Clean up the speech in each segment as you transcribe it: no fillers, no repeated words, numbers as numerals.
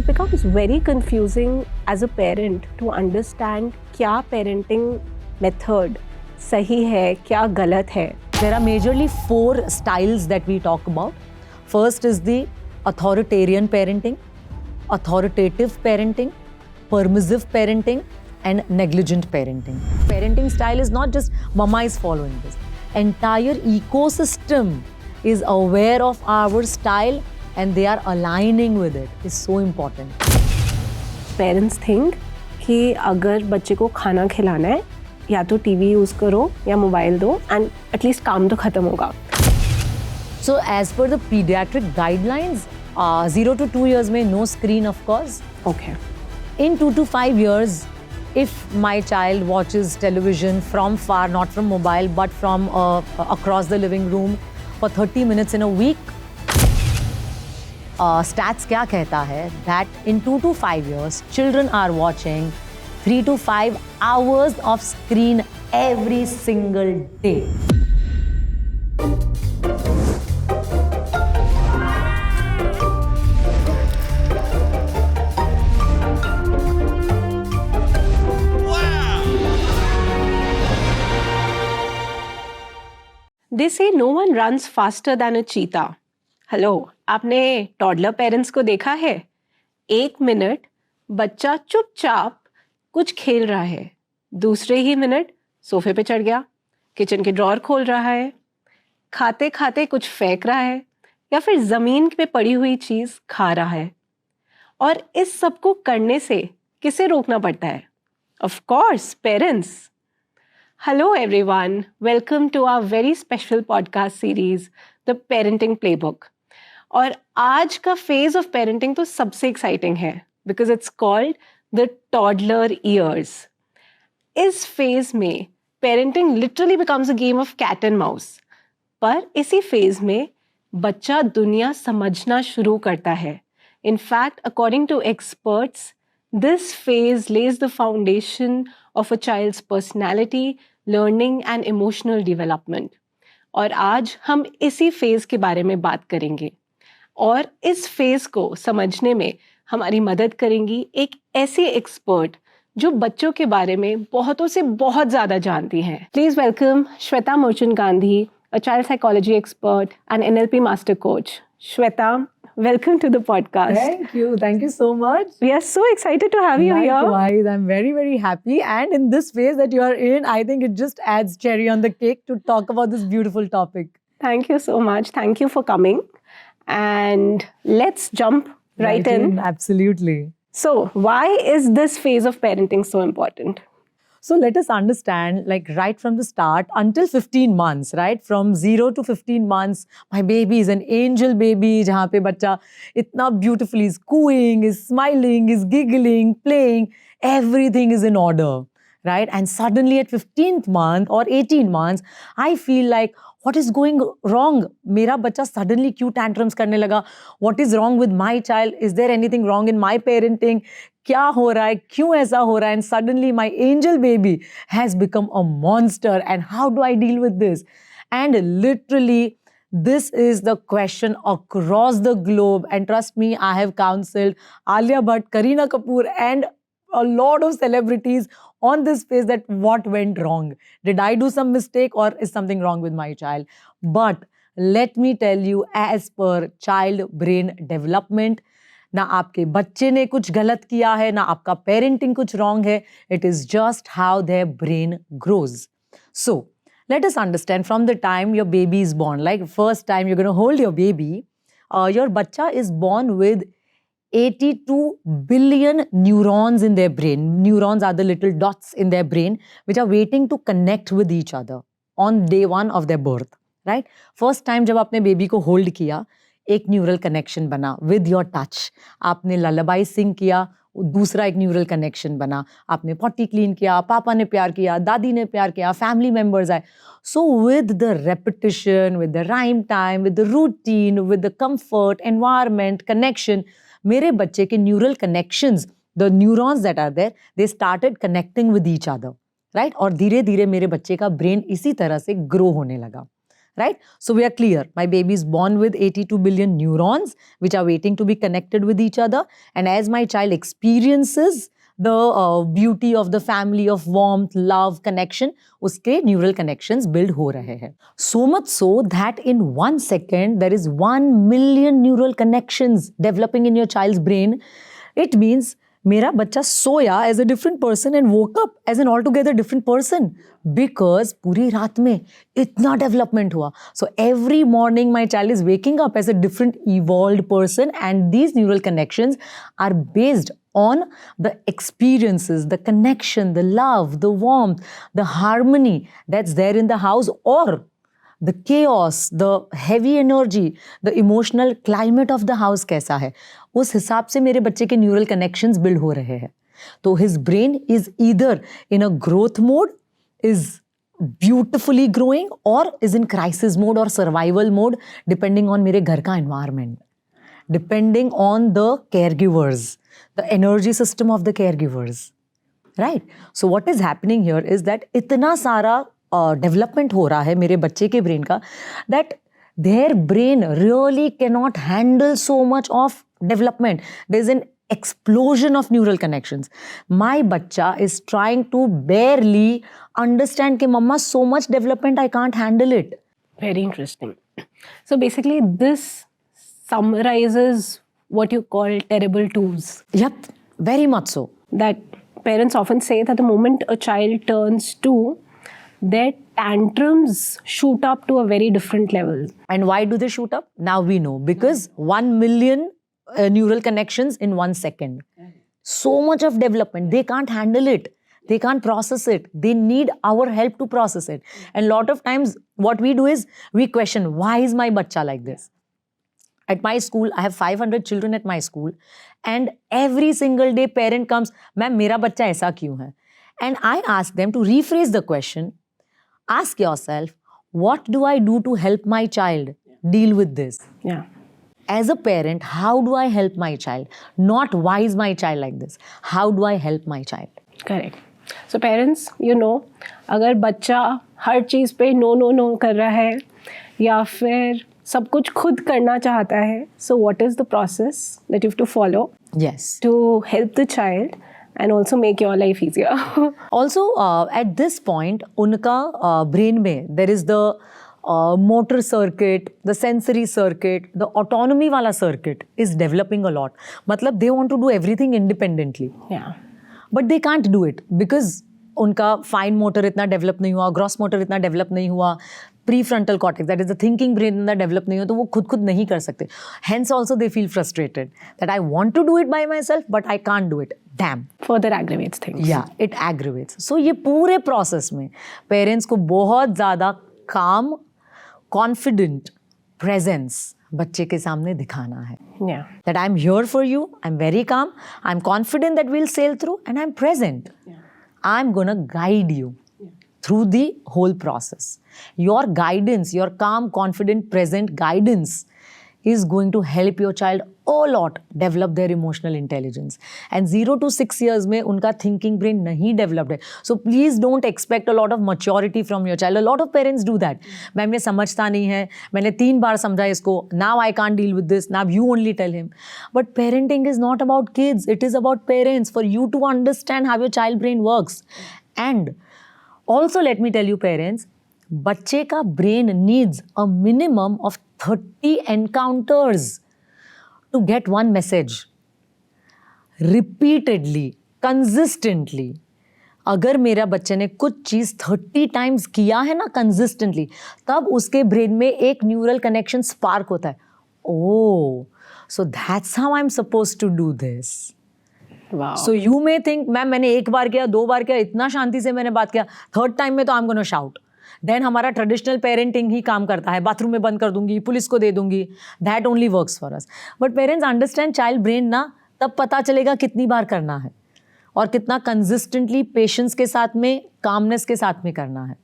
becomes very confusing as a parent to understand क्या parenting method सही है, क्या गलत है. There are majorly 4 styles that we talk about. First is the authoritarian parenting, authoritative parenting, permissive parenting, and negligent parenting. Parenting style is not just mama is following this. Entire ecosystem is aware of our style and they are aligning with it. It's so important. Parents think कि अगर बच्चे को खाना खिलाना है या तो TV use करो या मोबाइल दो and at least काम तो खत्म होगा. So as per the pediatric guidelines, 0 to 2 years में no screen of course. Okay. In 2 to 5 years, if my child watches television from far, not from mobile, but from across the living room for 30 minutes in a week, stats क्या कहता है that in 2 to 5 years, children are watching 3 to 5 hours of screen every single day. They say no one runs faster than a cheetah. Hello, आपने toddler parents को देखा है? 1 minute बच्चा चुपचाप कुछ खेल रहा है, दूसरे ही मिनट सोफे पे चढ़ गया, किचन के ड्रॉअर खोल रहा है, खाते खाते कुछ फेंक रहा है या फिर ज़मीन पे पड़ी हुई चीज़ खा रहा है. और इस सब को करने से किसे रोकना पड़ता है? Of course parents. Hello everyone, welcome to our very special podcast series, The Parenting Playbook. और आज का phase of parenting तो सबसे exciting है because it's called the toddler years. इस phase में parenting literally becomes a game of cat and mouse. पर इसी phase में बच्चा दुनिया समझना शुरू करता है. In fact, according to experts, this phase lays the foundation of a child's personality, learning and emotional development. और आज हम इसी फेज के बारे में बात करेंगे और इस फेज को समझने में हमारी मदद करेंगी एक ऐसी एक्सपर्ट जो बच्चों के बारे में बहुतों से बहुत ज़्यादा जानती हैं. प्लीज़ वेलकम श्वेता मूर्चन Gandhi, a child psychology expert and NLP master coach. Shweta, welcome to the podcast. Thank you so much. We are so excited to have you here. Likewise, I'm very, very happy. And in this phase that you are in, I think it just adds cherry on the cake to talk about this beautiful topic. Thank you so much. Thank you for coming. And let's jump right in. Absolutely. So, why is this phase of parenting so important? So let us understand, like right from the start until 15 months, right? From 0 to 15 months, my baby is an angel baby, जहाँ पे बच्चा इतना beautifully is cooing, is smiling, is giggling, playing, everything is in order, right? And suddenly at 15th month or 18 months, I feel like, what is going wrong? मेरा बच्चा suddenly क्यों tantrums करने लगा? What is wrong with my child? Is there anything wrong in my parenting? क्या हो रहा है? क्यों ऐसा हो रहा है? And suddenly my angel baby has become a monster. And how do I deal with this? And literally, this is the question across the globe. And trust me, I have counseled Alia Bhatt, Kareena Kapoor, and a lot of celebrities on this phase that what went wrong. Did I do some mistake or is something wrong with my child? But let me tell you, as per child brain development, ना आपके बच्चे ने कुछ गलत किया है, ना आपका parenting कुछ wrong है. It is just how their brain grows. So, let us understand from the time your baby is born. Like first time you're going to hold your baby, your bachcha is born with 82 billion neurons in their brain. Neurons are the little dots in their brain which are waiting to connect with each other on day 1 of their birth, right? First time जब आपने baby को hold किया, एक neural connection बना with your touch. आपने ललाबाई सिंग किया, दूसरा एक न्यूरल कनेक्शन बना. आपने पॉटी क्लीन किया, पापा ने प्यार किया, दादी ने प्यार किया, फैमिली मेंबर्स आए. So with the repetition, with the rhyme time, with the routine, with the comfort, environment, connection, मेरे बच्चे के neural connections, the neurons that are there, they started connecting with each other, right? और धीरे धीरे मेरे बच्चे का ब्रेन इसी तरह से ग्रो होने लगा, right? So we are clear. My baby is born with 82 billion neurons, which are waiting to be connected with each other. And as my child experiences the beauty of the family of warmth, love, connection, uske neural connections build ho rahe hain. So much so that in 1 second, there is 1 million neural connections developing in your child's brain. It means मेरा बच्चा सोया as a different person and woke up as an altogether different person because पूरी रात में इतना development हुआ. So every morning my child is waking up as a different evolved person, and these neural connections are based on the experiences, the connection, the love, the warmth, the harmony that's there in the house, or the chaos, the heavy energy, the emotional climate of the house कैसा है, उस हिसाब से मेरे बच्चे के neural connections build हो रहे हैं. तो his brain is either in a growth mode, is beautifully growing, और इज इन क्राइसिस मोड और सर्वाइवल मोड, डिपेंडिंग ऑन मेरे घर का environment, depending on the care givers, the energy system of the care givers, right? So what is happening here is that इतना सारा development हो रहा है मेरे बच्चे के ब्रेन का, that their brain really cannot handle so much of development. There's an explosion of neural connections. My bacha is trying to barely understand कि mama so much development I can't handle it. Very interesting. So basically this summarizes what you call terrible twos. Yep, very much so. That parents often say that the moment a child turns 2, their tantrums shoot up to a very different level. And why do they shoot up? Now we know. Because 1 million neural connections in 1 second. So much of development. They can't handle it. They can't process it. They need our help to process it. And a lot of times what we do is we question, why is my bacha like this? At my school, I have 500 children at my school. And every single day parent comes, ma'am, mera bacha aisa kyun hai? And I ask them to rephrase the question. Ask yourself, what do I do to help my child deal with this? Yeah. As a parent, how do I help my child? Not why is my child like this? How do I help my child? Correct. So parents, you know, अगर बच्चा हर चीज़ पे no कर रहा है या फिर सब कुछ खुद करना चाहता है, so what is the process that you have to follow? Yes. To help the child and also make your life easier. Also, at this point, उनका brain में there is the motor circuit, the sensory circuit, the autonomy वाला circuit is developing a lot. मतलब they want to do everything independently. Yeah. But they can't do it because उनका fine motor इतना develop नहीं हुआ, gross motor इतना develop नहीं हुआ, pre frontal cortex that is the thinking brain इतना develop नहीं हुआ, तो वो खुद नहीं कर सकते. Hence also they feel frustrated that I want to do it by myself but I can't do it. Damn, Further aggravates things. या इट एग्रीवेट्स. सो ये पूरे प्रोसेस में पेरेंट्स को बहुत ज़्यादा काम, कॉन्फिडेंट प्रेजेंस बच्चे के सामने दिखाना है. Yeah. That I'm here for you, I'm very calm, I'm confident that we'll sail through, and I'm present. Yeah. I'm gonna guide you through the whole process. Your guidance, your calm, confident, present guidance is going to help your child a lot develop their emotional intelligence. And 0 to 6 years में उनका thinking brain नहीं developed है. So please don't expect a lot of maturity from your child. A lot of parents do that. Ma'am ये समझता नहीं है, मैंने 3 बार समझा इसको, now I can't deal with this, now you only tell him. But parenting is not about kids, it is about parents, for you to understand how your child brain works. And also let me tell you parents, बच्चे का brain needs a minimum of 30 encounters to get one message. Repeatedly, consistently. अगर मेरा बच्चे ने कुछ चीज़ 30 times किया है ना कंसिस्टेंटली, तब उसके ब्रेन में एक न्यूरल कनेक्शन स्पार्क होता है. Oh, so that's how I am suppose to do this. Wow. So you may think ma'am मैंने 1 बार किया, 2 बार किया, इतना शांति से मैंने बात किया, 3rd टाइम में तो I am gonna shout. Then हमारा ट्रेडिशनल पेरेंटिंग ही काम करता है, बाथरूम में बंद कर दूंगी, पुलिस को दे दूंगी. That only works for us. But parents understand child brain ना तब पता चलेगा कितनी बार करना है और कितना कंसिस्टेंटली पेशेंस के साथ में, कामनेस के साथ में करना है.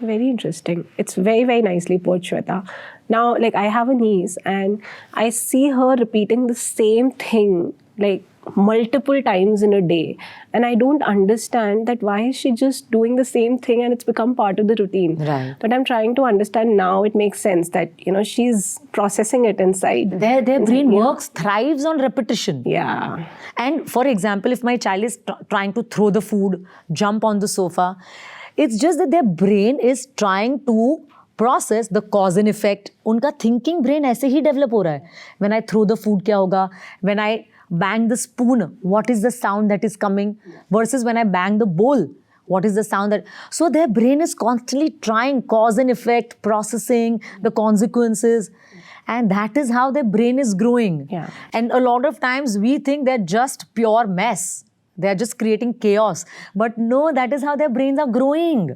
Very interesting. It's very, very nicely put, Shweta. Now, like I have a niece and I see her repeating the same thing like multiple times in a day, and I don't understand that why is she just doing the same thing and it's become part of the routine. Right. But I'm trying to understand now. It makes sense that she's processing it inside. Their brain thrives on repetition. Yeah. And for example, if my child is trying to throw the food, jump on the sofa, it's just that their brain is trying to process the cause and effect. उनका thinking brain ऐसे ही develop हो रहा है. When I throw the food, क्या होगा? When I bang the spoon, what is the sound that is coming? Versus when I bang the bowl, what is the sound that... So their brain is constantly trying cause and effect, processing the consequences. And that is how their brain is growing. Yeah. And a lot of times we think they're just pure mess. They're just creating chaos. But no, that is how their brains are growing.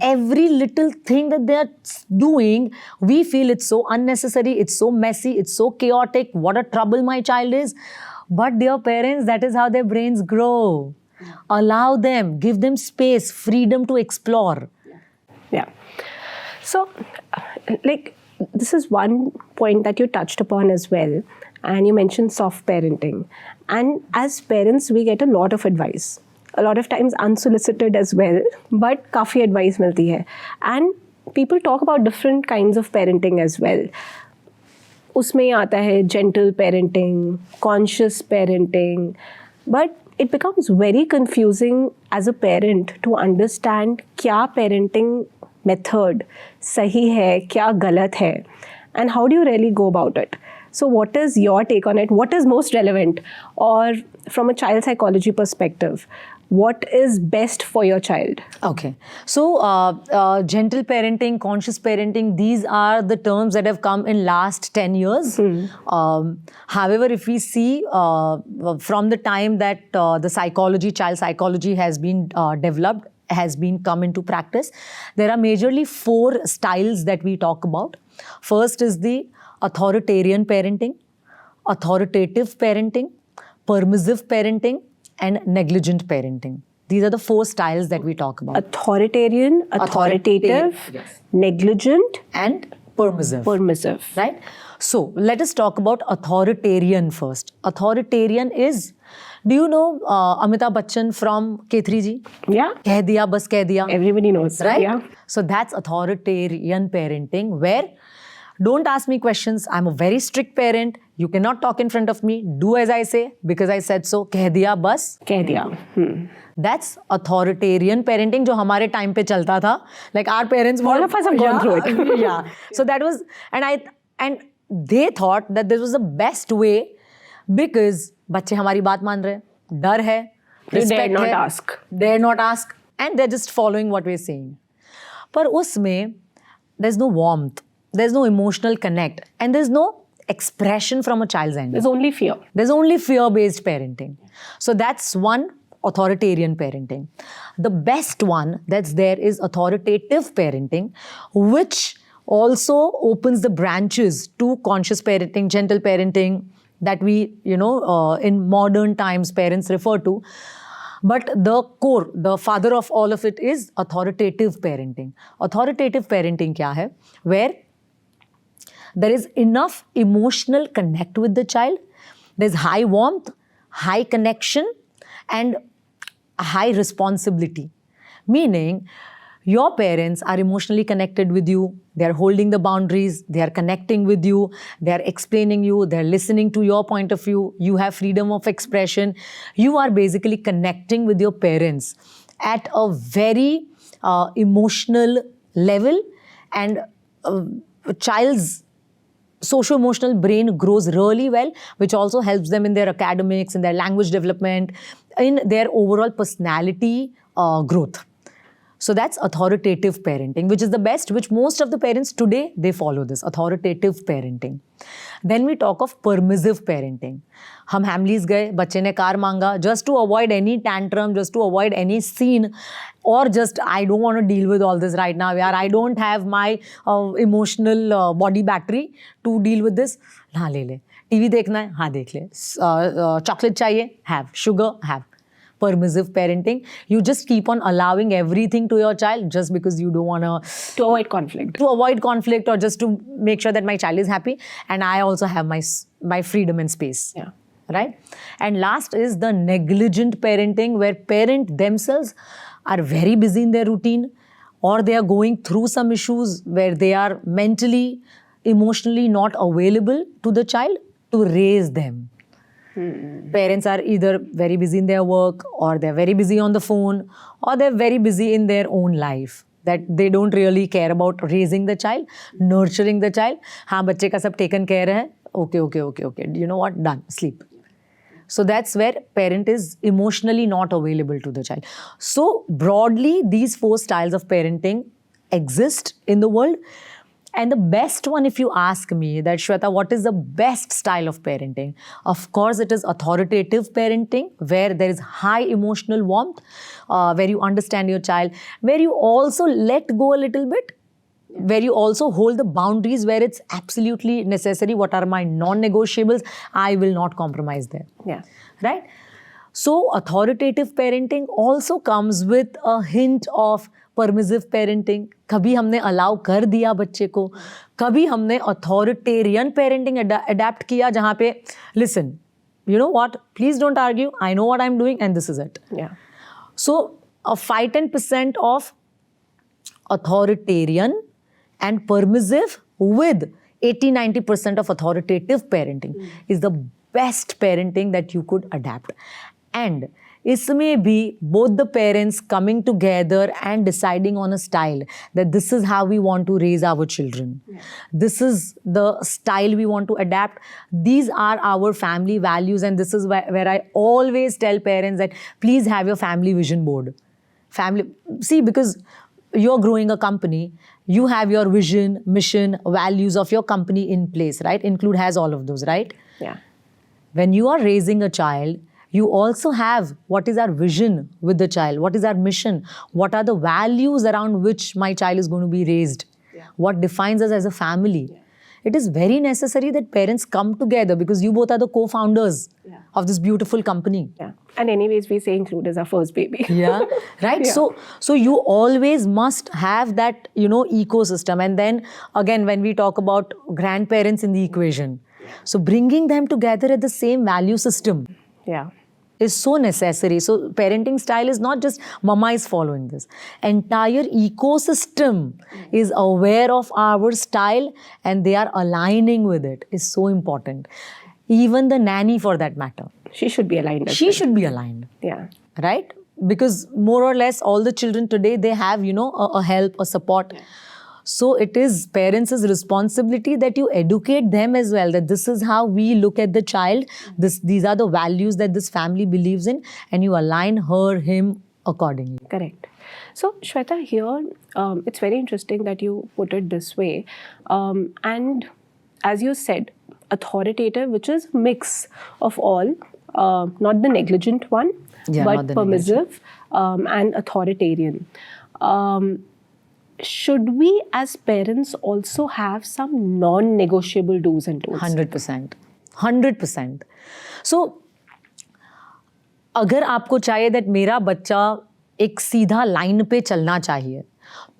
Every little thing that they're doing, we feel it's so unnecessary, it's so messy, it's so chaotic, what a trouble my child is. But dear parents, that is how their brains grow. Allow them, give them space, freedom to explore. Yeah. So, this is one point that you touched upon as well. And you mentioned soft parenting. And as parents, we get a lot of advice. A lot of times unsolicited as well, but काफ़ी advice मिलती है. And people talk about different kinds of parenting as well. उसमें आता है gentle parenting, conscious parenting, but it becomes very confusing as a parent to understand क्या parenting method सही है, क्या गलत है, and how do you really go about it? So what is your take on it? What is most relevant? Or from a child psychology perspective, what is best for your child? Okay. So, gentle parenting, conscious parenting, these are the terms that have come in last 10 years. However, if we see from the time that the psychology, child psychology has been developed, has been come into practice, there are majorly 4 styles that we talk about. First is the authoritarian parenting, authoritative parenting, permissive parenting, and negligent parenting. These are the 4 styles that we talk about. Authoritarian, authoritative, yes, negligent, and permissive. Permissive. Right? So, let us talk about authoritarian first. Authoritarian is, do you know Amitabh Bachchan from K3G? Yeah. Keh diya, bas keh diya. Everybody knows. Right? Yeah. So, that's authoritarian parenting, where don't ask me questions. I'm a very strict parent. You cannot talk in front of me. Do as I say because I said so. Keh diya, bas. Keh diya. That's authoritarian parenting, जो हमारे time पे चलता था. Like our parents. All of us have gone through it. Yeah. So that was, and they thought that this was the best way because बच्चे हमारी बात मान रहे हैं, डर है, respect है, dare not ask, and they're just following what we're saying. पर उसमें there's no warmth, there's no emotional connect, and there's no expression from a child's end. There's only fear. There's only fear-based parenting. So that's one authoritarian parenting. The best one that's there is authoritative parenting, which also opens the branches to conscious parenting, gentle parenting that we, in modern times parents refer to. But the core, the father of all of it is authoritative parenting. Authoritative parenting kya hai? Where there is enough emotional connect with the child. There's high warmth, high connection, and high responsibility. Meaning, your parents are emotionally connected with you. They're holding the boundaries. They're connecting with you. They're explaining you. They're listening to your point of view. You have freedom of expression. You are basically connecting with your parents at a very emotional level, and a child's socio-emotional brain grows really well, which also helps them in their academics, in their language development, in their overall personality growth. So that's authoritative parenting, which is the best, which most of the parents today, they follow this, authoritative parenting. Then we talk of permissive parenting. हम Hamleys गए, बच्चे ने car मांगा, just to avoid any tantrum, just to avoid any scene, or just I don't want to deal with all this right now, yaar. I don't have my emotional body battery to deal with this. हाँ ले ले. TV देखना है, हाँ देख ले. Chocolate चाहिए, have. Sugar, have. Permissive parenting. You just keep on allowing everything to your child just because you don't want to avoid conflict. To avoid conflict, or just to make sure that my child is happy, and I also have my freedom and space. Yeah. right? And last is the negligent parenting, where parent themselves are very busy in their routine, or they are going through some issues where they are mentally, emotionally not available to the child to raise them. Parents are either very busy in their work, or they're very busy on the phone, or they're very busy in their own life, that they don't really care about raising the child, nurturing the child. हाँ, बच्चे का सब taken care है. Okay. You know what? Done. Sleep. So that's where parent is emotionally not available to the child. So broadly, these 4 styles of parenting exist in the world. And the best one, if you ask me, that Shweta, what is the best style of parenting? Of course, it is authoritative parenting, where there is high emotional warmth, where you understand your child, where you also let go a little bit, where you also hold the boundaries where it's absolutely necessary. What are my non-negotiables? I will not compromise there. Yeah. Right? So authoritative parenting also comes with a hint of permissive parenting. कभी हमने allow कर दिया बच्चे को, कभी हमने authoritarian parenting adapt किया, जहाँ पे listen, you know what, please don't argue, I know what I'm doing and this is it. Yeah. So a 5-10% of authoritarian and permissive with 80-90% of authoritative parenting is the best parenting that you could adapt. And इसमें भी both the parents coming together and deciding on a style, that this is how we want to raise our children. Yeah. This is the style we want to adapt. These are our family values, and this is where I always tell parents that please have your family vision board. See, because you're growing a company, you have your vision, mission, values of your company in place, right? Include has all of those, right? Yeah. When you are raising a child, you also have what is our vision with the child, what is our mission, what are the values around which my child is going to be raised, what defines us as a family. It is very necessary that parents come together, because you both are the co-founders of this beautiful company. Yeah. And anyways, we say include as our first baby. Yeah, right? Yeah. So you always must have that, ecosystem. And then again, when we talk about grandparents in the equation, so bringing them together at the same value system is so necessary. So parenting style is not just mama is following this. Entire ecosystem is aware of our style and they are aligning with it is so important. Even the nanny, for that matter. She should be aligned. She should be aligned. Yeah. Right? Because more or less all the children today, they have, a help, a support. Yeah. So it is parents' responsibility that you educate them as well, that this is how we look at the child. These are the values that this family believes in, and you align him accordingly. Correct. So Shweta, here, it's very interesting that you put it this way. And as you said, authoritative, which is mix of all, not the negligent one, but permissive and authoritarian. Should we as parents also have some non-negotiable do's and don'ts? 100%. 100%. So, अगर आपको चाहिए that मेरा बच्चा एक सीधा line पे चलना चाहिए,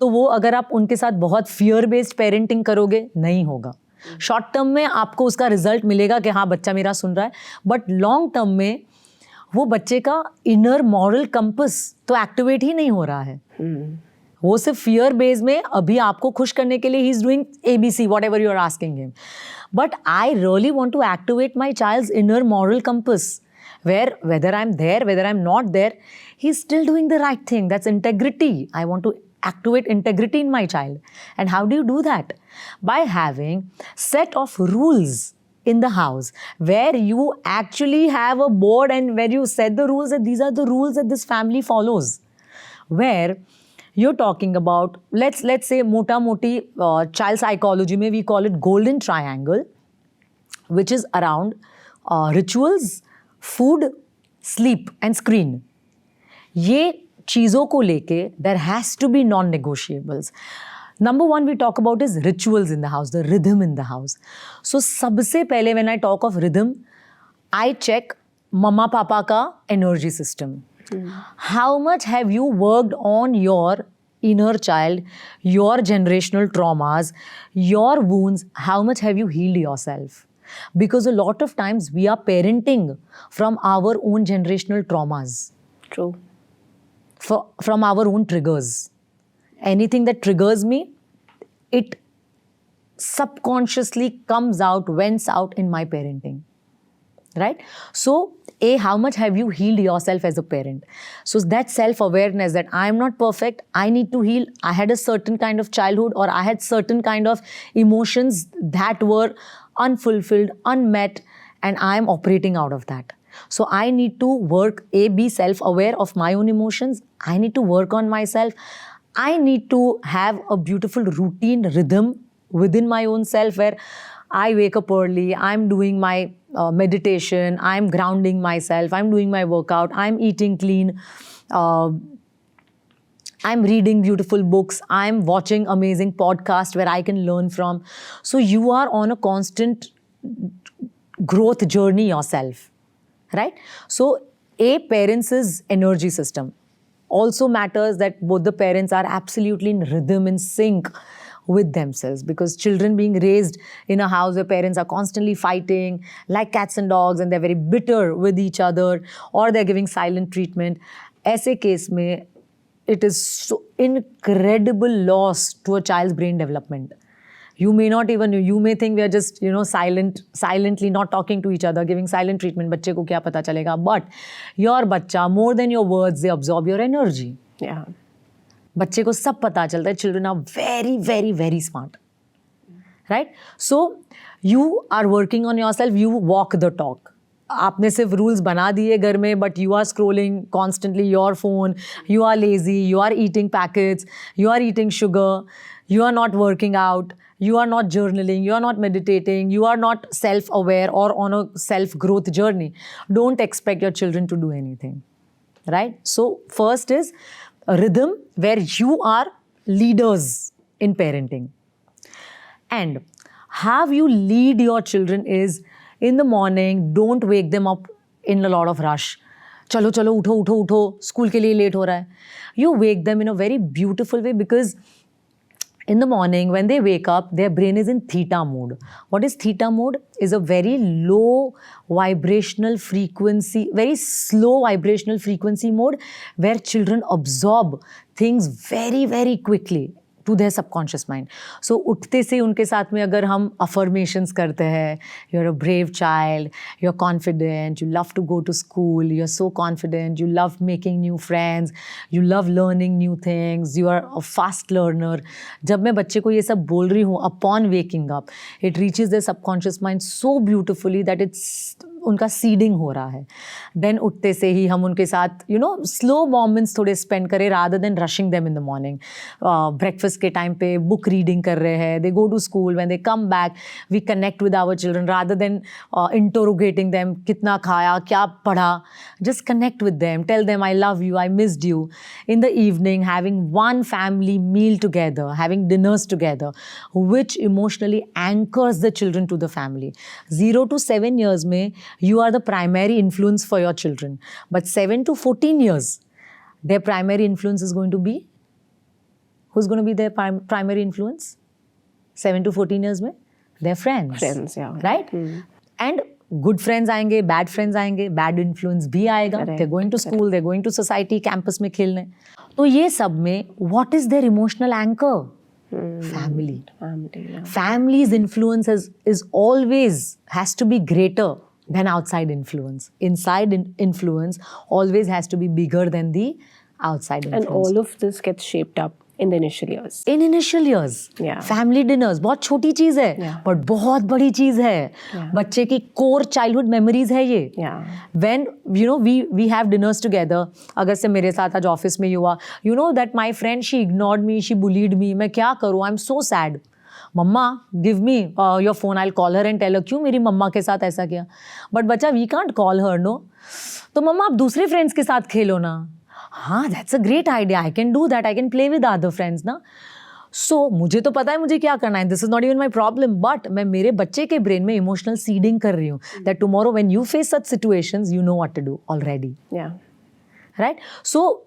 तो वो अगर आप उनके साथ बहुत fear based parenting करोगे, नहीं होगा. शॉर्ट टर्म में आपको उसका रिजल्ट मिलेगा कि हाँ बच्चा मेरा सुन रहा है, बट लॉन्ग टर्म में वो बच्चे का इनर मॉरल कंपस तो एक्टिवेट ही नहीं हो रहा है. वो सिर्फ फियर बेस में अभी आपको खुश करने के लिए he is doing ABC, whatever you are asking him. But I really want to activate my child's inner moral compass, where whether I'm there, whether I'm not there, he's still doing the right thing. That's integrity. I want to activate integrity in my child. And how do you do that? By having set of rules in the house, where you actually have a board and where you set the rules that these are the rules that this family follows. Where you're talking about, let's say mota moti child psychology में we call it golden triangle, which is around rituals, food, sleep and screen. ये चीज़ों को लेके there has to be non-negotiables. Number one we talk about is rituals in the house, the rhythm in the house. So सबसे पहले when I talk of rhythm, I check mama papa का energy system. How much have you worked on your inner child, your generational traumas, your wounds? How much have you healed yourself? because a lot of times we are parenting from our own generational traumas, True. from our own triggers. Anything that triggers me, it subconsciously comes out, vents out in my parenting. Right? So, how much have you healed yourself as a parent? So that self-awareness that I'm not perfect, I need to heal. I had a certain kind of childhood, or I had certain kind of emotions that were unfulfilled, unmet, and I'm operating out of that. So I need to work, be self-aware of my own emotions. I need to work on myself. I need to have a beautiful routine, rhythm within my own self where I wake up early, I'm doing my meditation, I'm grounding myself, I'm doing my workout, I'm eating clean, I'm reading beautiful books, I'm watching amazing podcasts where I can learn from. So you are on a constant growth journey yourself, right? So parents' energy system also matters, that both the parents are absolutely in rhythm, in sync with themselves, because children being raised in a house where parents are constantly fighting like cats and dogs, and they're very bitter with each other, or they're giving silent treatment, ऐसे case में it is so incredible loss to a child's brain development. You may not even, you may think we are just, silently not talking to each other, giving silent treatment, बच्चे को क्या पता चलेगा, but your बच्चा, more than your words, they absorb your energy. Yeah. बच्चे को सब पता चलता है. Children are very, very, very smart. Right? So, you are working on yourself, you walk the talk. आपने सिर्फ rules बना दिए घर में, but you are scrolling constantly your phone, you are lazy, you are eating packets, you are eating sugar, you are not working out, you are not journaling, you are not meditating, you are not self-aware or on a self-growth journey. Don't expect your children to do anything. Right? So, first is a rhythm where you are leaders in parenting. And how you lead your children is, in the morning, don't wake them up in a lot of rush. Chalo, chalo, utho, utho, utho, school ke liye late ho raha hai. You wake them in a very beautiful way, because in the morning, when they wake up, their brain is in theta mode. What is theta mode? Is a very low vibrational frequency, very slow vibrational frequency mode, where children absorb things very, very quickly to their subconscious mind. So, उठते से उनके साथ में अगर हम affirmations करते हैं, you're a brave child, you're confident, you love to go to school, you're so confident, you love making new friends, you love learning new things, you are a fast learner. जब मैं बच्चे को ये सब बोल रही हूँ, upon waking up, it reaches their subconscious mind so beautifully that it's उनका सीडिंग हो रहा है. देन उठते से ही हम उनके साथ स्लो मोमेंट्स थोड़े स्पेंड करें, rather than rushing them in the morning. Breakfast के टाइम पे बुक रीडिंग कर रहे हैं, they go to school, when they come back we connect with our children rather than interrogating them, कितना खाया, क्या पढ़ा. Just connect with them, tell them I love you, I missed you. In the evening having one family meal together, having dinners together, which emotionally anchors the children to the family. 0 to 7 years में you are the primary influence for your children. But 7 to 14 years, their primary influence is going to be, who's going to be their primary influence? 7 to 14 years में? Their friends. Friends, yeah. Right? And good friends आएंगे, bad friends आएंगे, bad influence भी आएगा. Correct. They're going to school, they're going to society, campus में खेलने. तो ये सब में, what is their emotional anchor? Family. Yeah. Family's influence is always has to be greater than outside influence. Inside influence always has to be bigger than the outside influence. And all of this gets shaped up in the initial years. In initial years. Yeah. Family dinners, बहुत छोटी चीज़ है, Yeah. but बहुत बड़ी चीज़ है. Yeah. बच्चे की core childhood memories है ये. Yeah. When we have dinners together, अगर से मेरे साथ आज ऑफिस में हुआ, that my friend, she ignored me, she bullied me, मैं क्या करूँ, I'm so sad. Mamma give me your phone, I call her and tell her क्यों मेरी मम्मा के साथ ऐसा किया. बट बच्चा, we can't call her, no. तो मम्मा आप दूसरे फ्रेंड्स के साथ खेलो ना. हाँ, that's a great idea, I can do that, I can play with other friends ना. सो मुझे तो पता है मुझे क्या करना है, this is not even my problem, but मैं मेरे बच्चे के ब्रेन में इमोशनल सीडिंग कर रही हूँ that tomorrow when you face such situations, you know what to do already. Yeah. Right? So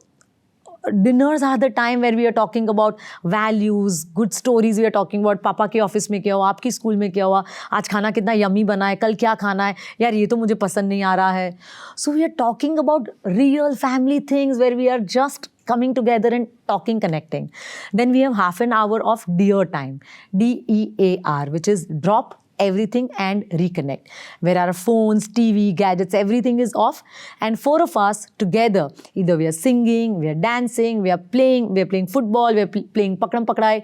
dinners are the time where we are talking about values, good stories we are talking about, पापा के office में क्या हुआ, आपकी school में क्या हुआ, आज खाना कितना यमी बना है, कल क्या खाना है, यार ये तो मुझे पसंद नहीं आ रहा है. So we are talking about real family things where we are just coming together and talking, connecting. Then we have half an hour of DEAR time, DEAR, which is drop everything and reconnect, where our phones, TV, gadgets, everything is off, and four of us together, either we are singing, we are dancing, we are playing football, we are playing pakadam pakadai,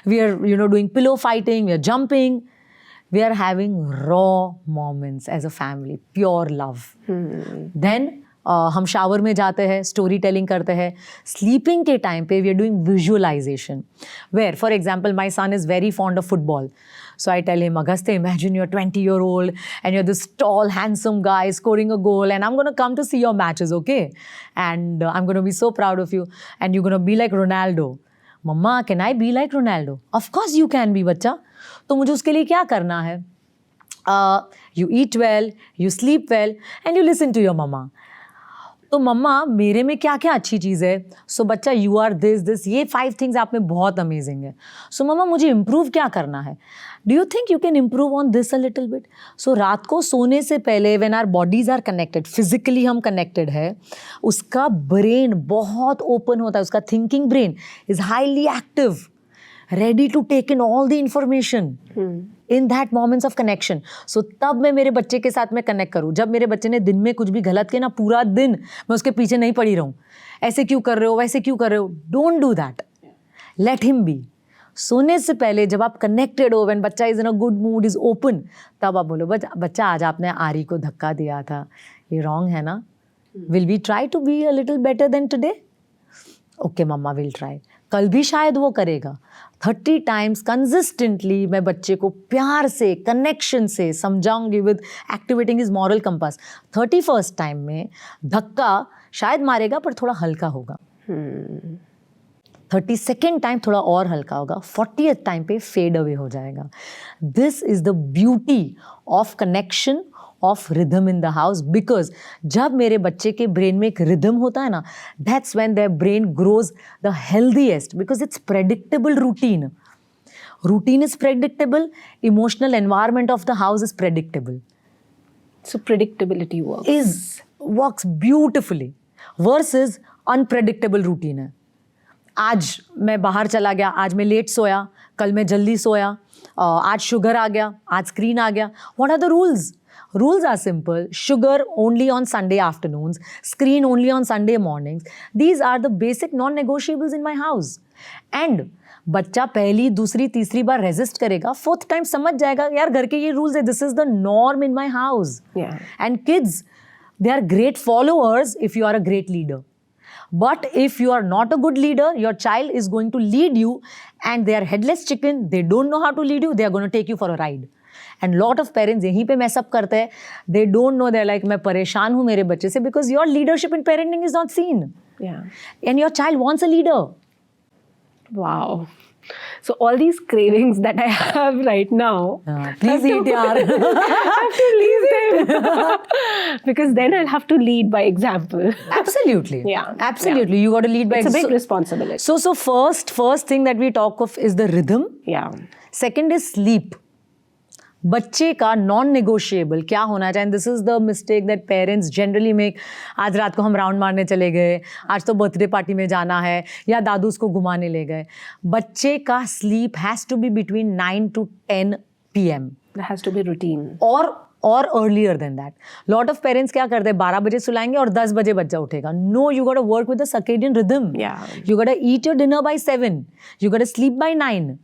we are doing pillow fighting, we are jumping, we are having raw moments as a family, pure love. Then हम shower में जाते हैं, story telling करते हैं. Sleeping के time पे we are doing visualisation, where for example my son is very fond of football. So I tell him, Agastya, imagine you're 20-year-old and you're this tall, handsome guy scoring a goal, and I'm going to come to see your matches, okay? And I'm going to be so proud of you, and you're going to be like Ronaldo. Mama, can I be like Ronaldo? Of course you can be, बच्चा. तो मुझे उसके लिए क्या करना है? You eat well, you sleep well, and you listen to your mama. तो मम्मा मेरे में क्या क्या अच्छी चीज़ है. सो बच्चा यू आर दिस, ये 5 थिंग्स आप में बहुत अमेजिंग है. सो मम्मा मुझे इम्प्रूव क्या करना है. Do you think you can improve on this a little bit. So रात को सोने से पहले when our bodies are connected, physically हम कनेक्टेड है, उसका ब्रेन बहुत ओपन होता है, उसका thinking brain is highly active, ready to take in all the information in that moments of connection. So तब मैं मेरे बच्चे के साथ में कनेक्ट करूँ. जब मेरे बच्चे ने दिन में कुछ भी गलत किया ना, पूरा दिन मैं उसके पीछे नहीं पड़ी रहूँ, ऐसे क्यों कर रहे हो, वैसे क्यों कर रहे हो. Don't do that, let him B. सोने से पहले जब आप कनेक्टेड हो, व्हेन बच्चा is in a good mood, is open, तब आप बोलो बच्चा आज आपने आरी को धक्का दिया था, ये रॉन्ग है ना, will we try to be a little better than today. Okay mamma will try. कल भी शायद वो करेगा. 30 टाइम्स कंसिस्टेंटली मैं बच्चे को प्यार से, कनेक्शन से समझाऊंगी with activating his moral compass. 31st time में धक्का शायद मारेगा पर थोड़ा हल्का होगा. 32nd टाइम थोड़ा और हल्का होगा. 40th टाइम पे फेड अवे हो जाएगा. This is the beauty of connection, of rhythm in the house. Because जब मेरे बच्चे के ब्रेन में एक रिदम होता है ना, that's when their brain grows the healthiest, because it's predictable routine. Routine is predictable, emotional environment of the house is predictable. So predictability works beautifully versus unpredictable routine है. आज मैं बाहर चला गया, आज मैं लेट सोया, कल मैं जल्दी सोया, आज शुगर आ गया, आज स्क्रीन आ गया. What are the rules? Rules are simple. Sugar only on Sunday afternoons, screen only on Sunday mornings. These are the basic non-negotiables in my house. And बच्चा पहली, दूसरी, तीसरी बार रेजिस्ट करेगा, 4th टाइम समझ जाएगा यार घर के ये रूल्स है, this is the norm in my house. And kids, they are great followers if you are a great leader. But if you are not a good leader, your child is going to lead you and they are headless chicken, they don't know how to lead you, they are going to take you for a ride. And lot of parents यहीं पे mess up करते हैं. They don't know, they're like मैं परेशान हूँ मेरे बच्चे से, because your leadership in parenting is not seen. And your child wants a leader. Wow. So all these cravings that I have right now, please eat, yaar. I have to leave them because then I'll have to lead by example. Absolutely. Yeah. Absolutely. Yeah. You got to lead by example. It's a big responsibility. So first thing that we talk of is the rhythm. Yeah. Second is sleep. बच्चे का non negotiable क्या होना चाहिए. This is the mistake that parents generally make. आज रात को हम round मारने चले गए, आज तो बर्थडे पार्टी में जाना है, या दादू उसको घुमाने ले गए. बच्चे का sleep has to be between 9 to 10 PM. There has to be routine. और earlier than that. Lot of parents क्या करते हैं, 12 बजे सुलाएंगे और 10 बजे बच्चा उठेगा. No, you got to work with the circadian rhythm. You got to eat your dinner by 7, you got to sleep by 9.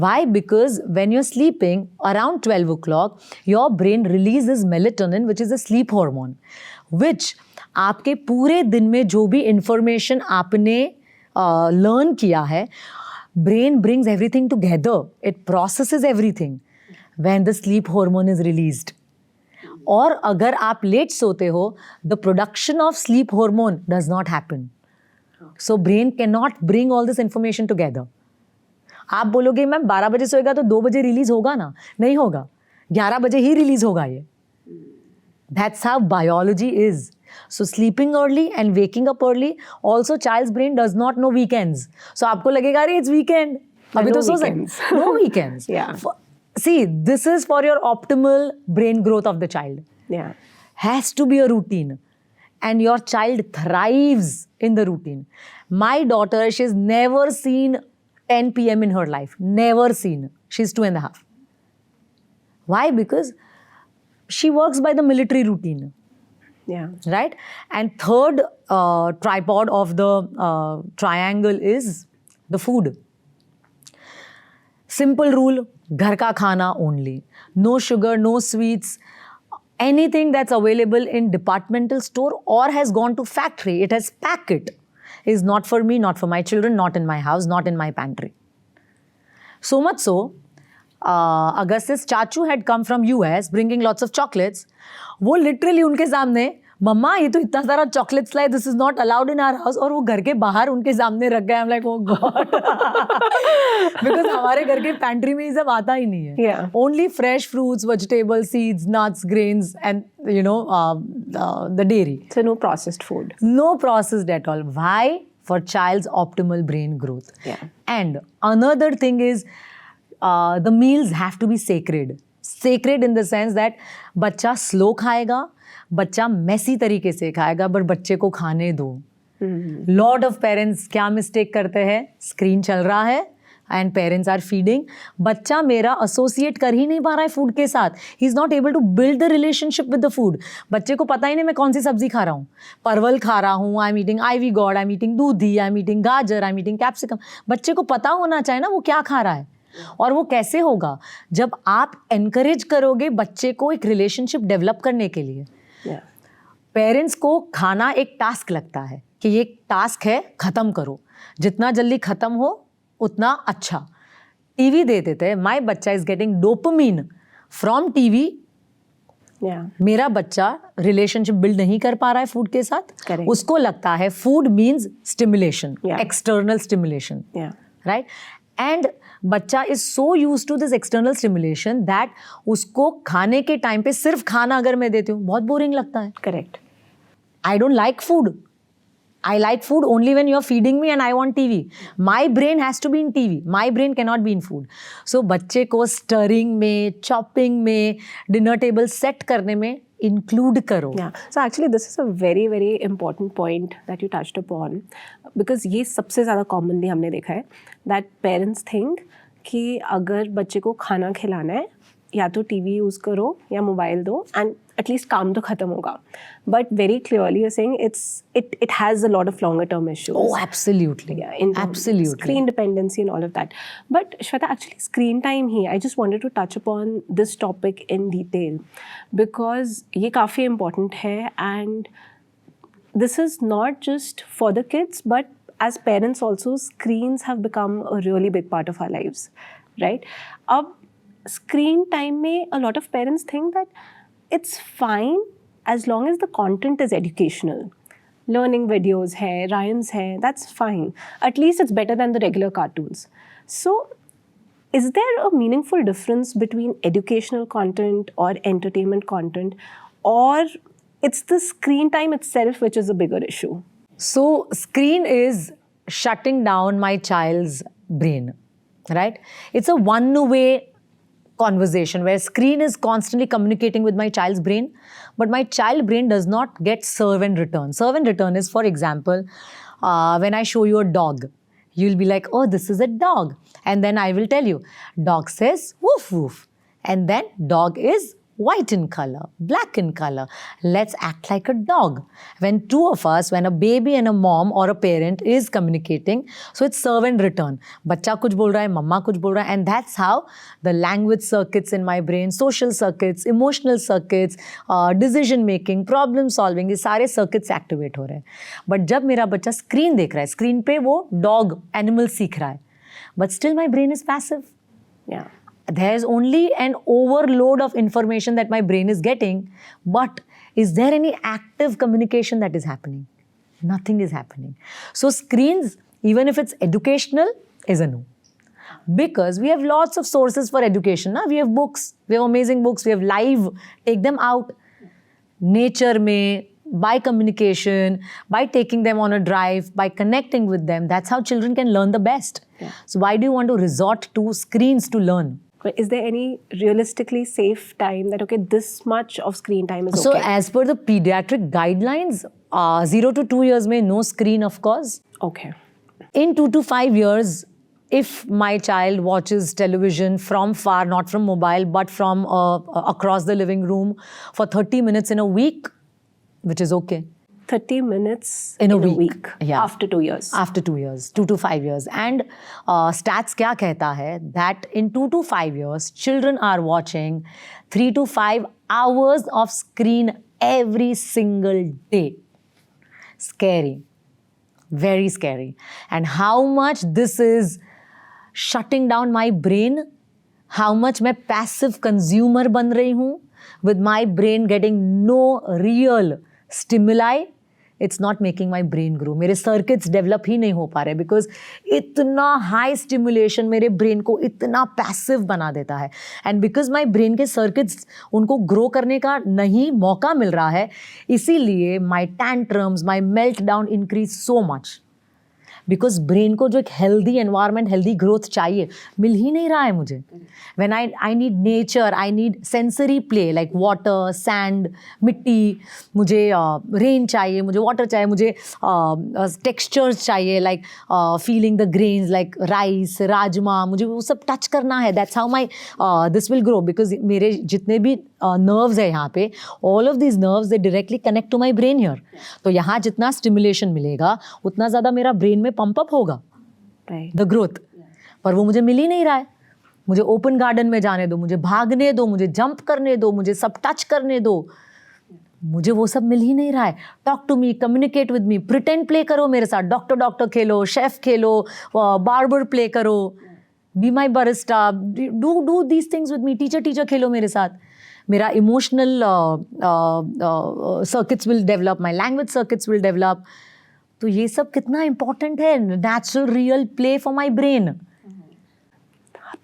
Why? Because when you're sleeping around 12 o'clock, your brain releases melatonin, which is a sleep hormone, which आपके पूरे दिन में जो भी information आपने learn किया है, brain brings everything together. It processes everything when the sleep hormone is released. और अगर आप लेट सोते हो, the production of sleep hormone does not happen. So brain cannot bring all this information together. आप बोलोगे ma'am 12 बजे सोएगा तो 2 बजे रिलीज होगा ना. नहीं होगा, 11 बजे ही रिलीज होगा ये. That's how biology is. So sleeping early and waking up early. Also, child's brain does not know weekends. So आपको लगेगा अरे it's weekend. अभी No तो सो weekends. No weekends. Yeah. See, this is for your optimal brain growth of the child. Yeah. Has to be a routine. And your child thrives in the routine. My daughter, she's never seen 10 p.m. in her life. Never seen. She's 2.5. Why? Because she works by the military routine. Yeah. Right? And third tripod of the triangle is the food. Simple rule, ghar ka khana only. No sugar, no sweets. Anything that's available in departmental store or has gone to factory, it has packet, is not for me, not for my children, not in my house, not in my pantry. So much so, Augustus Chachu had come from US bringing lots of chocolates. वो literally उनके सामने मम्मा ये तो इतना सारा chocolates लाए, this is not allowed in our house, और वो घर के बाहर उनके सामने रख गए. I am like oh God, because हमारे घर के पैंट्री में ये सब आता ही नहीं है. Only fresh fruits, vegetables, seeds, nuts, grains and you know the dairy. So no processed food. No processed at all. Why? For child's optimal brain growth. Yeah. And another thing is the meals have to be sacred. Sacred in the sense that बच्चा slow खाएगा, बच्चा मैसी तरीके से खाएगा, but बच्चे को खाने दो. लॉट ऑफ पेरेंट्स क्या मिस्टेक करते हैं, स्क्रीन चल रहा है एंड पेरेंट्स आर फीडिंग. बच्चा मेरा एसोसिएट कर ही नहीं पा रहा है फूड के साथ. He is not able to build the relationship with the food. बच्चे को पता ही नहीं मैं कौन सी सब्जी खा रहा हूँ. परवल खा रहा हूँ, I am eating ivy gourd, I am eating doodhi, I am eating gajar, I am eating capsicum. बच्चे को पता होना चाहिए ना वो क्या खा रहा है. और वो कैसे होगा जब आप एनकरेज करोगे बच्चे को एक रिलेशनशिप डेवलप करने के लिए. पेरेंट्स को खाना एक टास्क लगता है कि ये टास्क है, खत्म करो, जितना जल्दी खत्म हो उतना अच्छा. टीवी दे देते हैं. My bachcha is getting dopamine from TV. मेरा बच्चा रिलेशनशिप बिल्ड नहीं कर पा रहा है फूड के साथ. Correct. उसको लगता है food means stimulation, external stimulation, right. And bachcha is so use to this external stimulation that उसको खाने के टाइम पे सिर्फ खाना अगर मैं देती हूँ बहुत बोरिंग लगता है. Correct. I don't like food. I like food only when you're feeding me and I want TV. My brain has to be in TV. My brain cannot be in food. So बच्चे को stirring में, chopping में, dinner table set करने में include करो. Yeah. So actually this is a very very important point that you touched upon, because ये सबसे ज़्यादा commonly हमने देखा है that parents think कि अगर बच्चे को खाना खिलाना है या तो टीवी यूज़ करो या मोबाइल दो एंड एटलीस्ट काम तो खत्म होगा. But very clearly you saying it has a lot of longer term issues. Oh, absolutely. Yeah, in absolutely. Screen dependency and all of that. But Shweta, actually screen time he, I just wanted to touch upon this topic in detail because ये काफ़ी important है and this is not just for the kids but as parents also, screens have become a really big part of our lives, right? अब screen time में a lot of parents think that it's fine as long as the content is educational. Learning videos hai, rhymes hai, that's fine. At least it's better than the regular cartoons. So is there a meaningful difference between educational content or entertainment content, or it's the screen time itself which is a bigger issue? So screen is shutting down my child's brain, right? It's a one-way conversation where screen is constantly communicating with my child's brain, but my child brain does not get serve and return. Serve and return is, for example, when I show you a dog, you'll be like, oh, this is a dog. And then I will tell you, dog says woof woof. And then dog is white in color, black in color. Let's act like a dog. When two of us, when a baby and a mom or a parent is communicating, so it's serve and return. Bachcha kuch bol raha hai, mamma kuch bol raha hai, and that's how the language circuits in my brain, social circuits, emotional circuits, decision making, problem solving, ये सारे circuits activate हो रहे हैं. But जब मेरा बच्चा screen देख रहा है, screen पे वो dog, animal सीख रहा है, but still my brain is passive. Yeah. There's only an overload of information that my brain is getting, but is there any active communication that is happening? Nothing is happening. So screens, even if it's educational, is a no. Because we have lots of sources for education. Na? We have books, we have amazing books, we have live, take them out. Nature में, by communication, by taking them on a drive, by connecting with them. That's how children can learn the best. Yeah. So why do you want to resort to screens to learn? But is there any realistically safe time that, okay, this much of screen time is So okay? as per the pediatric guidelines, 0 to 2 years may no screen, of course. Okay. In 2 to 5 years, if my child watches television from far, not from mobile, but from across the living room for 30 minutes in a week, which is okay. 30 minutes In a week. Yeah. After 2 years. After 2 years, 2 to 5 years. And stats kya कहता है that in 2 to 5 years, children are watching 3 to 5 hours of screen every single day. Scary. Very scary. And how much this is shutting down my brain, how much मैं passive consumer बन रही हूँ, with my brain getting no real stimuli, it's not making my brain grow. मेरे circuits develop ही नहीं हो पा रहे because इतना high stimulation मेरे brain को इतना passive बना देता है. And because my brain के circuits उनको grow करने का नहीं मौका मिल रहा है, इसीलिए my tantrums, my meltdown increase so much. Because brain को जो एक हेल्दी एनवायरनमेंट, हेल्दी ग्रोथ चाहिए, मिल ही नहीं रहा है मुझे. When I need nature, I need sensory play like water, sand, मिट्टी, मुझे रेन चाहिए, मुझे वाटर चाहिए, मुझे टेक्सचर्स चाहिए like feeling the grains like rice, rajma, मुझे वो सब टच करना है. That's how my this will grow. Because मेरे जितने भी नर्व्स है यहाँ पे, all of these nerves they directly connect to my brain here. तो यहाँ जितना स्टिमुलेशन मिलेगा उतना ज़्यादा मेरा ब्रेन में पंप अप होगा द ग्रोथ. पर वो मुझे मिल ही नहीं रहा है. मुझे ओपन गार्डन में जाने दो, मुझे भागने दो, मुझे जंप करने दो, मुझे सब टच करने दो, मुझे वो सब मिल ही नहीं रहा है. Talk to me, communicate with me, pretend play करो मेरे साथ, डॉक्टर डॉक्टर खेलो, शेफ खेलो, बार्बर प्ले करो, be my barista, do these things with me, teacher teacher खेलो मेरे साथ. मेरा emotional circuits will develop, my language circuits will develop. तो ये सब कितना इंपॉर्टेंट है, natural real play for my brain.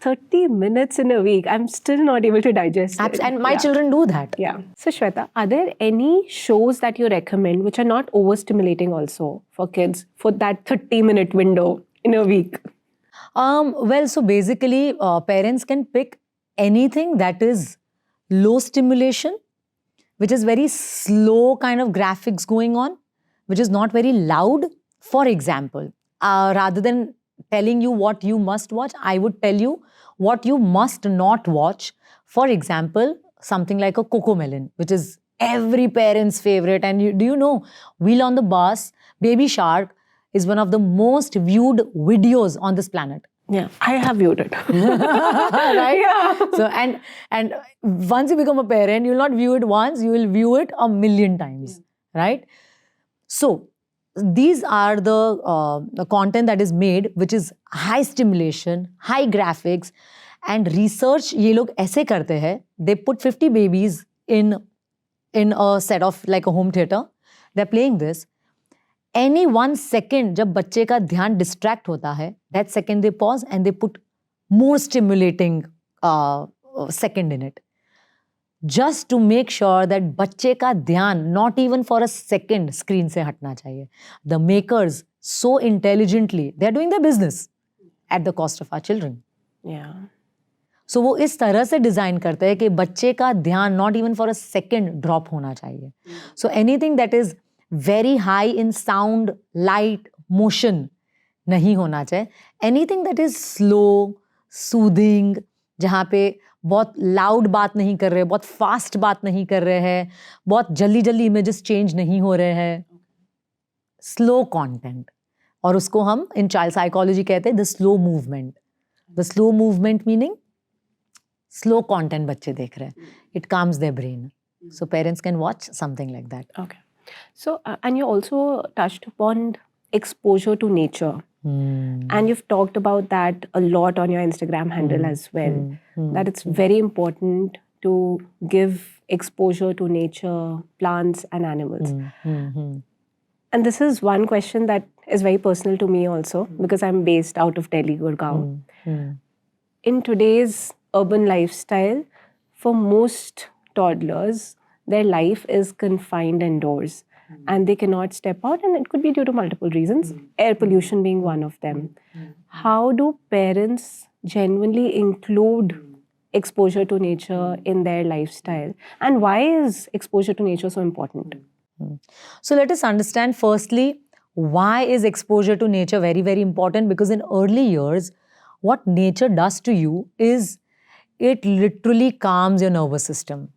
30 minutes in a week, I'm still not able to digest it. And my children do that. Yeah. So Shweta, are there any shows that you recommend which are not overstimulating also for kids for that 30-minute window in a week? Well, so basically parents can pick anything that is low stimulation, which is very slow kind of graphics going on, which is not very loud. For example, rather than telling you what you must watch, I would tell you what you must not watch. For example, something like a Cocomelon, which is every parent's favorite. And do you know, Wheel on the Bus, Baby Shark is one of the most viewed videos on this planet. Yeah, I have viewed it. Right? Yeah. So, and once you become a parent, you will not view it once, you will view it a million times, right? So, these are the content that is made, which is high stimulation, high graphics, and research. ये लोग ऐसे करते हैं, they put 50 babies in a set of like a home theater. They're playing this. Any 1 second जब बच्चे का ध्यान distract होता है, that second they pause and they put more stimulating second in it. Just to make sure that बच्चे का ध्यान not even for a second screen से हटना चाहिए. The makers so intelligently, they are doing their business at the cost of our children. Yeah. So वो इस तरह से डिज़ाइन करते हैं कि बच्चे का ध्यान not even for a second drop होना चाहिए. So anything that is very high in sound, light, motion नहीं होना चाहिए. Anything that is slow, soothing, जहाँ पे बहुत लाउड बात नहीं कर रहे, बहुत फास्ट बात नहीं कर रहे हैं, बहुत जल्दी जल्दी इमेजेस चेंज नहीं हो रहे हैं, स्लो कंटेंट. और उसको हम इन चाइल्ड साइकोलॉजी कहते हैं the slow movement. The slow movement meaning slow content बच्चे देख रहे हैं. It calms their brain. So parents can watch something like that. Okay. So, and you also touched upon exposure to nature. And you've talked about that a lot on your Instagram handle as well. That it's very important to give exposure to nature, plants and animals. And this is one question that is very personal to me also, because I'm based out of Delhi, Gurgaon. In today's urban lifestyle, for most toddlers, their life is confined indoors. and they cannot step out, and it could be due to multiple reasons, air pollution being one of them. How do parents genuinely include exposure to nature in their lifestyle, and why is exposure to nature so important? So let us understand firstly, why is exposure to nature very, very important? Because in early years, what nature does to you is it literally calms your nervous system.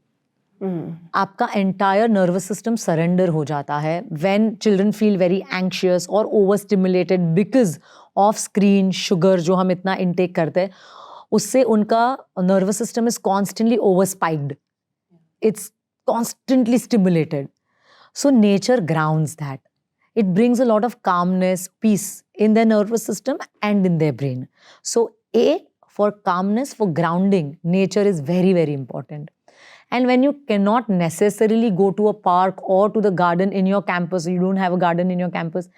आपका entire nervous system surrender हो जाता है when children feel very anxious or overstimulated because of screen, sugar जो हम इतना intake करते हैं, उससे उनका nervous system is constantly overspiked. It's constantly stimulated. So nature grounds that. It brings a lot of calmness, peace in their nervous system and in their brain. So for calmness, for grounding, nature is very, very important. And when you cannot necessarily go to a park or to the garden in your campus, you don't have a garden in your campus,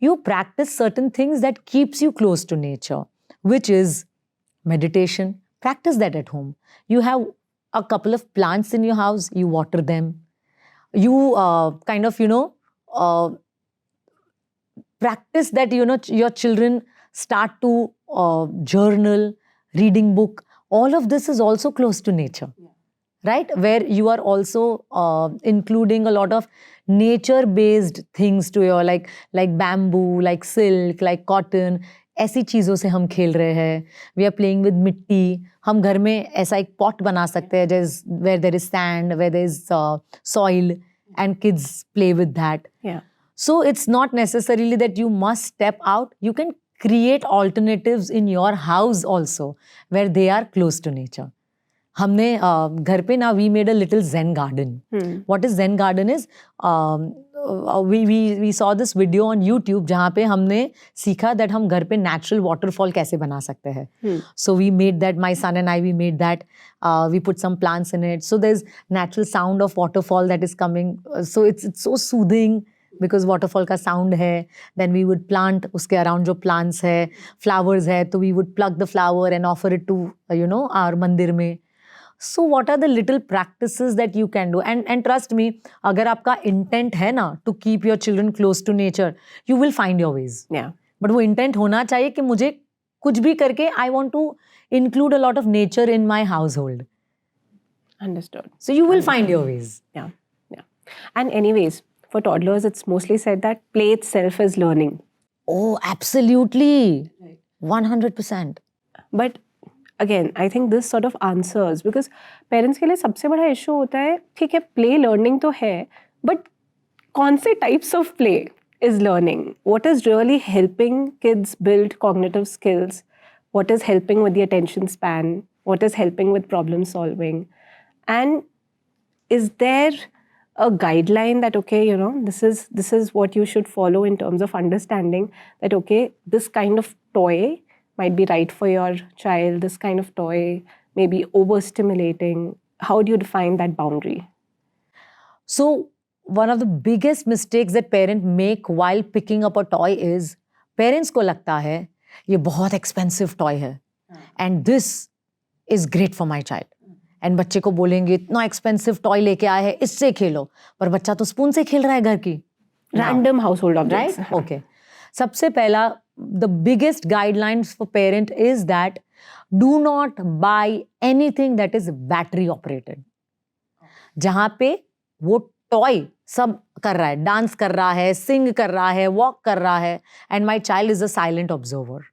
you practice certain things that keeps you close to nature, which is meditation. Practice that at home. You have a couple of plants in your house, you water them. You practice that, your children start to journal, reading book. All of this is also close to nature. Right? Where you are also including a lot of nature-based things to your, like bamboo, like silk, like cotton. ऐसी चीज़ों से हम खेल रहे हैं. We are playing with मिट्टी. हम घर में ऐसा एक pot बना सकते हैं where there is sand, where there is soil, and kids play with that. Yeah. So it's not necessarily that you must step out. You can create alternatives in your house also where they are close to nature. हमने घर पे ना we made a little Zen garden. What is Zen garden is we saw this video on YouTube जहाँ पे हमने सीखा that हम घर पे natural waterfall कैसे बना सकते हैं. So we made that, my son and I, we made that. We put some plants in it. So there's natural sound of waterfall that is coming. So it's so soothing because waterfall का sound है. Then we would plant उसके around जो plants है, flowers है, तो we would pluck the flower and offer it to our मंदिर में. So what are the little practices that you can do? And trust me, अगर आपका intent है ना to keep your children close to nature, you will find your ways. Yeah. But वो intent होना चाहिए कि मुझे कुछ भी करके I want to include a lot of nature in my household. Understood. So you will find your ways. Yeah. And anyways, for toddlers, it's mostly said that play itself is learning. Oh, absolutely. 100%. But again, I think this sort of answers, because parents के लिए सबसे बड़ा issue होता है, ठीक है, play learning तो है, but कौन से types of play is learning? What is really helping kids build cognitive skills? What is helping with the attention span? What is helping with problem solving? And is there a guideline that, okay, this is what you should follow in terms of understanding that, okay, this kind of toy might be right for your child, this kind of toy may be overstimulating. How do you define that boundary? So one of the biggest mistakes that parents make while picking up a toy is, parents को लगता है ये बहुत expensive toy है and this is great for my child. And बच्चे को बोलेंगे इतना expensive toy लेके आए हैं, इससे खेलो, पर बच्चा तो स्पून से खेल रहा है घर की. Random household objects. Right? Okay. सबसे पहला, the biggest guidelines for parent is that do not buy anything that is battery operated. जहाँ पे वो toy सब कर रहा है, dance कर रहा है, sing कर रहा है, walk कर रहा है, and my child is a silent observer.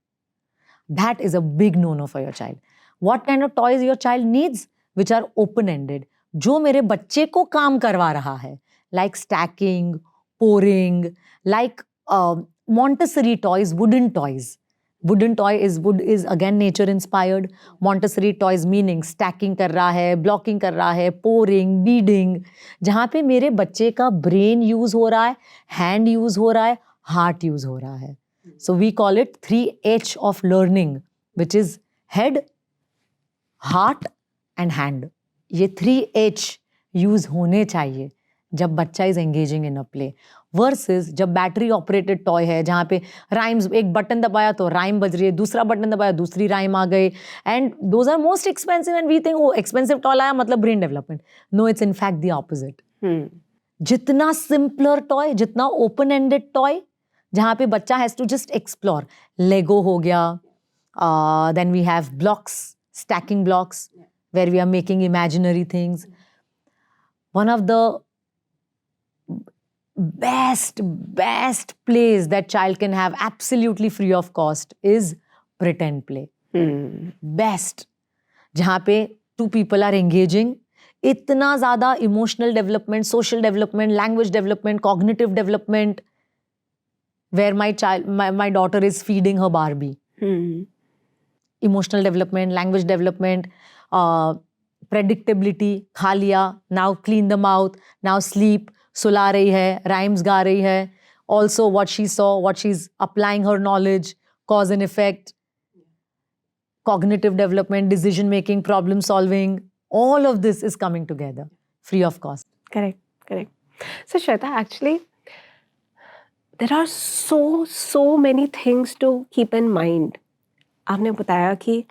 That is a big no-no for your child. What kind of toys your child needs? Which are open-ended. जो मेरे बच्चे को काम करवा रहा है, like stacking, pouring, like Montessori toys, wooden toys. Wooden toy is again nature inspired. Montessori toys meaning stacking कर रहा है, blocking कर रहा है, pouring, beading, जहाँ पे मेरे बच्चे का brain use हो रहा है, hand use हो रहा है, heart use हो रहा है. So we call it 3H of learning, which is head, heart and hand. ये 3H use होने चाहिए जब बच्चा is engaging in a play. Versus जब बैटरी ऑपरेटेड टॉय है जहाँ पे राइम्स, एक बटन दबाया तो राइम बज रही है, दूसरा बटन दबाया दूसरी राइम आ गई, and those are most expensive and we think वो एक्सपेंसिव टॉय आया मतलब brain development. No, it's in fact the opposite. जितना सिंपलर टॉय, जितना ओपन एंडेड टॉय, जहाँ पे बच्चा has to just explore. Lego हो गया, then we have blocks, stacking blocks, where we are making imaginary things. One of the best plays that child can have absolutely free of cost is pretend play. Best. जहाँ पे two people are engaging, इतना ज़्यादा emotional development, social development, language development, cognitive development, where my daughter is feeding her Barbie. Emotional development, language development, predictability, खा लिया, now clean the mouth, now sleep, सुला रही है, rhymes गा रही है, also what she saw, what she's applying her knowledge, cause and effect, cognitive development, decision making, problem solving, all of this is coming together free of cost. Correct. So Shweta, actually there are so many things to keep in mind. आपने बताया कि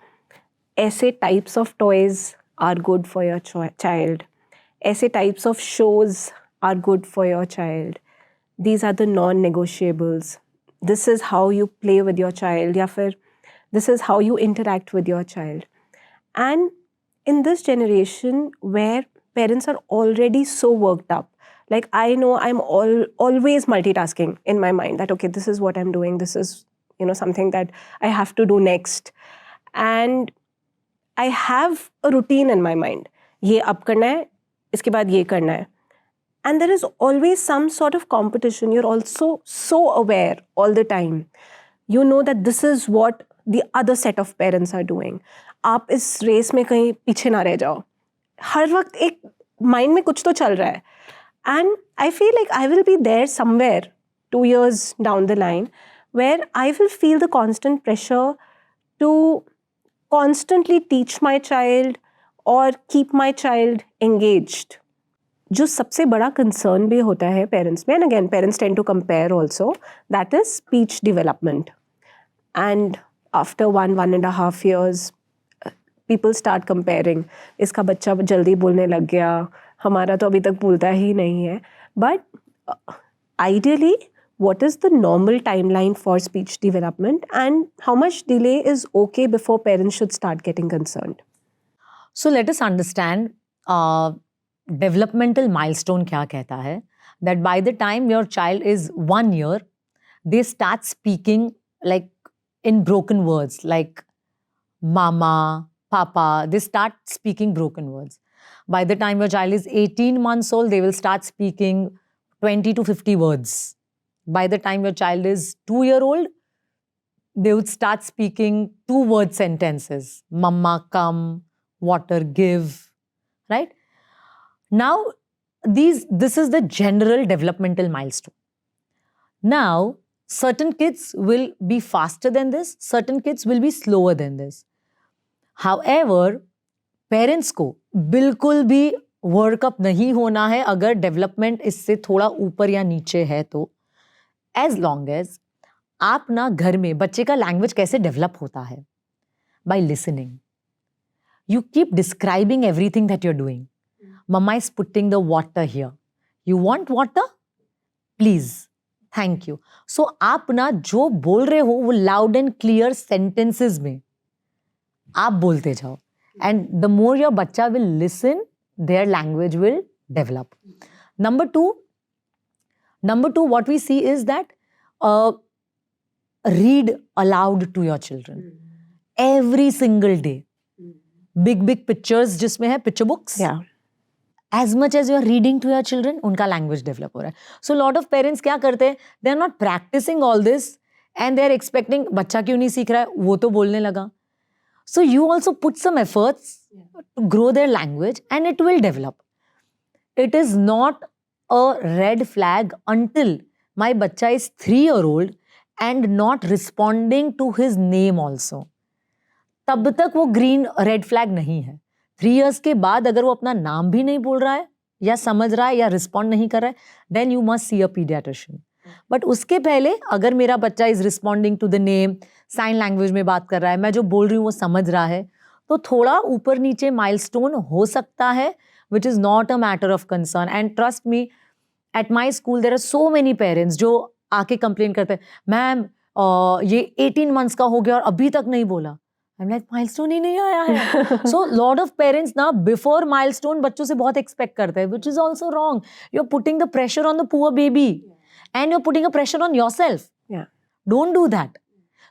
ऐसे types of toys are good for your child, ऐसे types of shows are good for your child. These are the non-negotiables. This is how you play with your child, या फिर this is how you interact with your child. And in this generation where parents are already so worked up, like I know I'm always multitasking in my mind that okay, this is what I'm doing, this is something that I have to do next, and I have a routine in my mind. ये अब करना है, इसके बाद ये करना है. And there is always some sort of competition. You're also so aware all the time. You know that this is what the other set of parents are doing. आप इस रेस में कहीं पीछे ना रह जाओ. हर वक्त एक माइंड में कुछ तो चल रहा है. And I feel like I will be there somewhere 2 years down the line where I will feel the constant pressure to constantly teach my child or keep my child engaged. जो सबसे बड़ा concern भी होता है parents में, and again parents tend to compare also, that is speech development. And after 1.5 years people start comparing, इसका बच्चा जल्दी बोलने लग गया, हमारा तो अभी तक बोलता ही नहीं है. But ideally what is the normal timeline for speech development and how much delay is okay before parents should start getting concerned? So let us understand developmental milestone क्या कहता है, that by the time your child is 1 year, they start speaking like in broken words, like mama, papa, they start speaking broken words. By the time your child is 18 months old, they will start speaking 20 to 50 words. By the time your child is 2-year-old, they would start speaking 2-word sentences, mama, come, water, give, right? Now, this is the general developmental milestone. Now, certain kids will be faster than this, certain kids will be slower than this. However, parents को बिल्कुल भी workup नहीं होना है अगर development इससे थोड़ा ऊपर या नीचे है तो. As long as आप ना घर में बच्चे का लैंग्वेज कैसे डेवलप होता है, by listening. You keep describing everything that you're doing. Mama is putting the water here. You want water? Please. Thank you. So आप ना जो बोल रहे हो वो loud and clear sentences में आप बोलते जाओ. And the more your बच्चा will listen, their language will develop. Number two, what we see is that read aloud to your children. Every single day. Big pictures जिसमें है picture books. Yeah. As much as you are reading to your children, उनका language develop हो रहा है. So lot of parents क्या करते हैं? They are not practicing all this and they are expecting बच्चा क्यों नहीं सीख रहा है, वो तो बोलने लगा. So you also put some efforts to grow their language and it will develop. It is not a red flag until my बच्चा is 3-year-old and not responding to his name also. तब तक वो green red flag नहीं है. 3 years के बाद अगर वो अपना नाम भी नहीं बोल रहा है या समझ रहा है या रिस्पॉन्ड नहीं कर रहा है, then you must see a paediatrician. But उसके पहले अगर मेरा बच्चा is responding to the name, sign language में बात कर रहा है, मैं जो बोल रही हूँ वो समझ रहा है, तो थोड़ा ऊपर नीचे माइलस्टोन हो सकता है, which is not a matter of concern. And trust me, at my school there are so many parents जो आके complain करते हैं, मैम ये 18 months का हो गया और अभी तक नहीं बोला. I'm like, milestone ही नहीं आया है. So lot of parents now before milestone बच्चों से बहुत expect करते हैं, which is also wrong. You're putting the pressure on the poor baby, and you're putting a pressure on yourself. Yeah. Don't do that.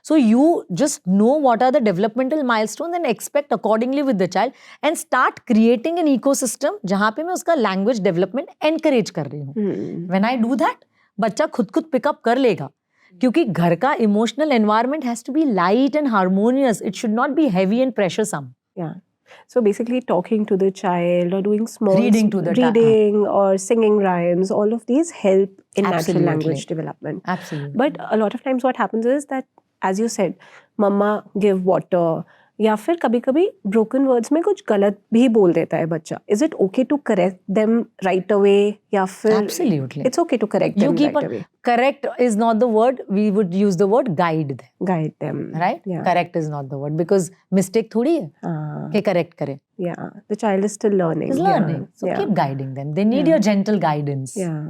So you just know what are the developmental milestones and expect accordingly with the child and start creating an ecosystem जहाँ पे मैं उसका language development encourage कर रही हूँ. When I do that, बच्चा खुद pick up कर लेगा. क्योंकि घर का emotional environment has to be light and harmonious. It should not be heavy and pressuresome. Yeah. So basically talking to the child or doing small Reading to the reading or singing rhymes, all of these help in Absolutely. natural language development. Absolutely. But a lot of times what happens is that, as you said, mama give water, या फिर कभी-कभी broken words में कुछ गलत भी बोल देता है बच्चा. Is it okay to correct them right away? या फिर Absolutely. it's okay to correct them right away. Correct is not the word. We would use the word guide them. Guide them. Right? Yeah. Correct is not the word because mistake थोड़ी है कि correct करे. Yeah. The child is still learning. Is learning. So Yeah. keep guiding them. They need your gentle guidance. Yeah,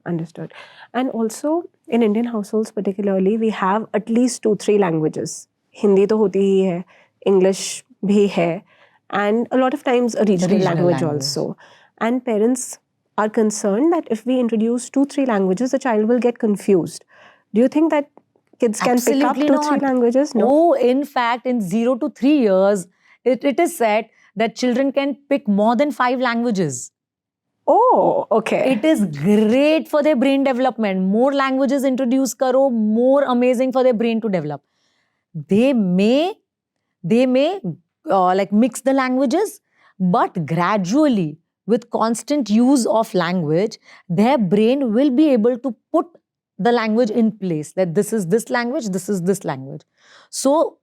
understood. And also in Indian households particularly, we have at least 2-3 languages. Hindi तो होती ही है, English भी है, and a lot of times a regional language also. And parents are concerned that if we introduce 2-3 languages, the child will get confused. Do you think that kids can pick up Absolutely 2-3 not. languages? No. Oh, in fact, in 0 to 3 years, it is said that children can pick more than 5 languages. Oh, okay. It is great for their brain development. More languages introduce karo, more amazing for their brain to develop. They may like mix the languages, but gradually with constant use of language, their brain will be able to put the language in place, that this is this language, this is this language. So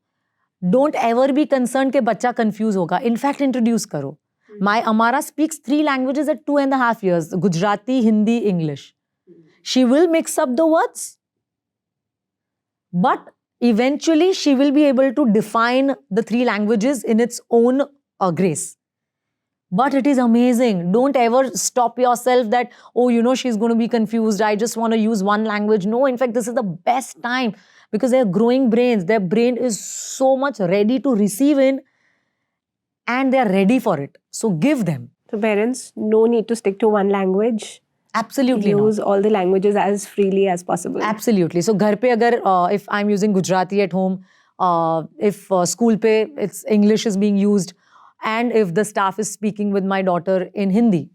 don't ever be concerned कि बच्चा confuse होगा. In fact, introduce करो. My Amara speaks 3 languages at 2.5 years: Gujarati, Hindi, English. She will mix up the words, but eventually she will be able to define the 3 languages in its own grace. But it is amazing. Don't ever stop yourself that, oh, you know, she's going to be confused. I just want to use one language. No, in fact, this is the best time because they are growing brains. Their brain is so much ready to receive in and they are ready for it. So give them. So parents, no need to stick to one language. Absolutely Use not. all the languages as freely as possible. Absolutely. So घर पे अगर if I'm using Gujarati at home, if school पे it's English is being used, and if the staff is speaking with my daughter in Hindi,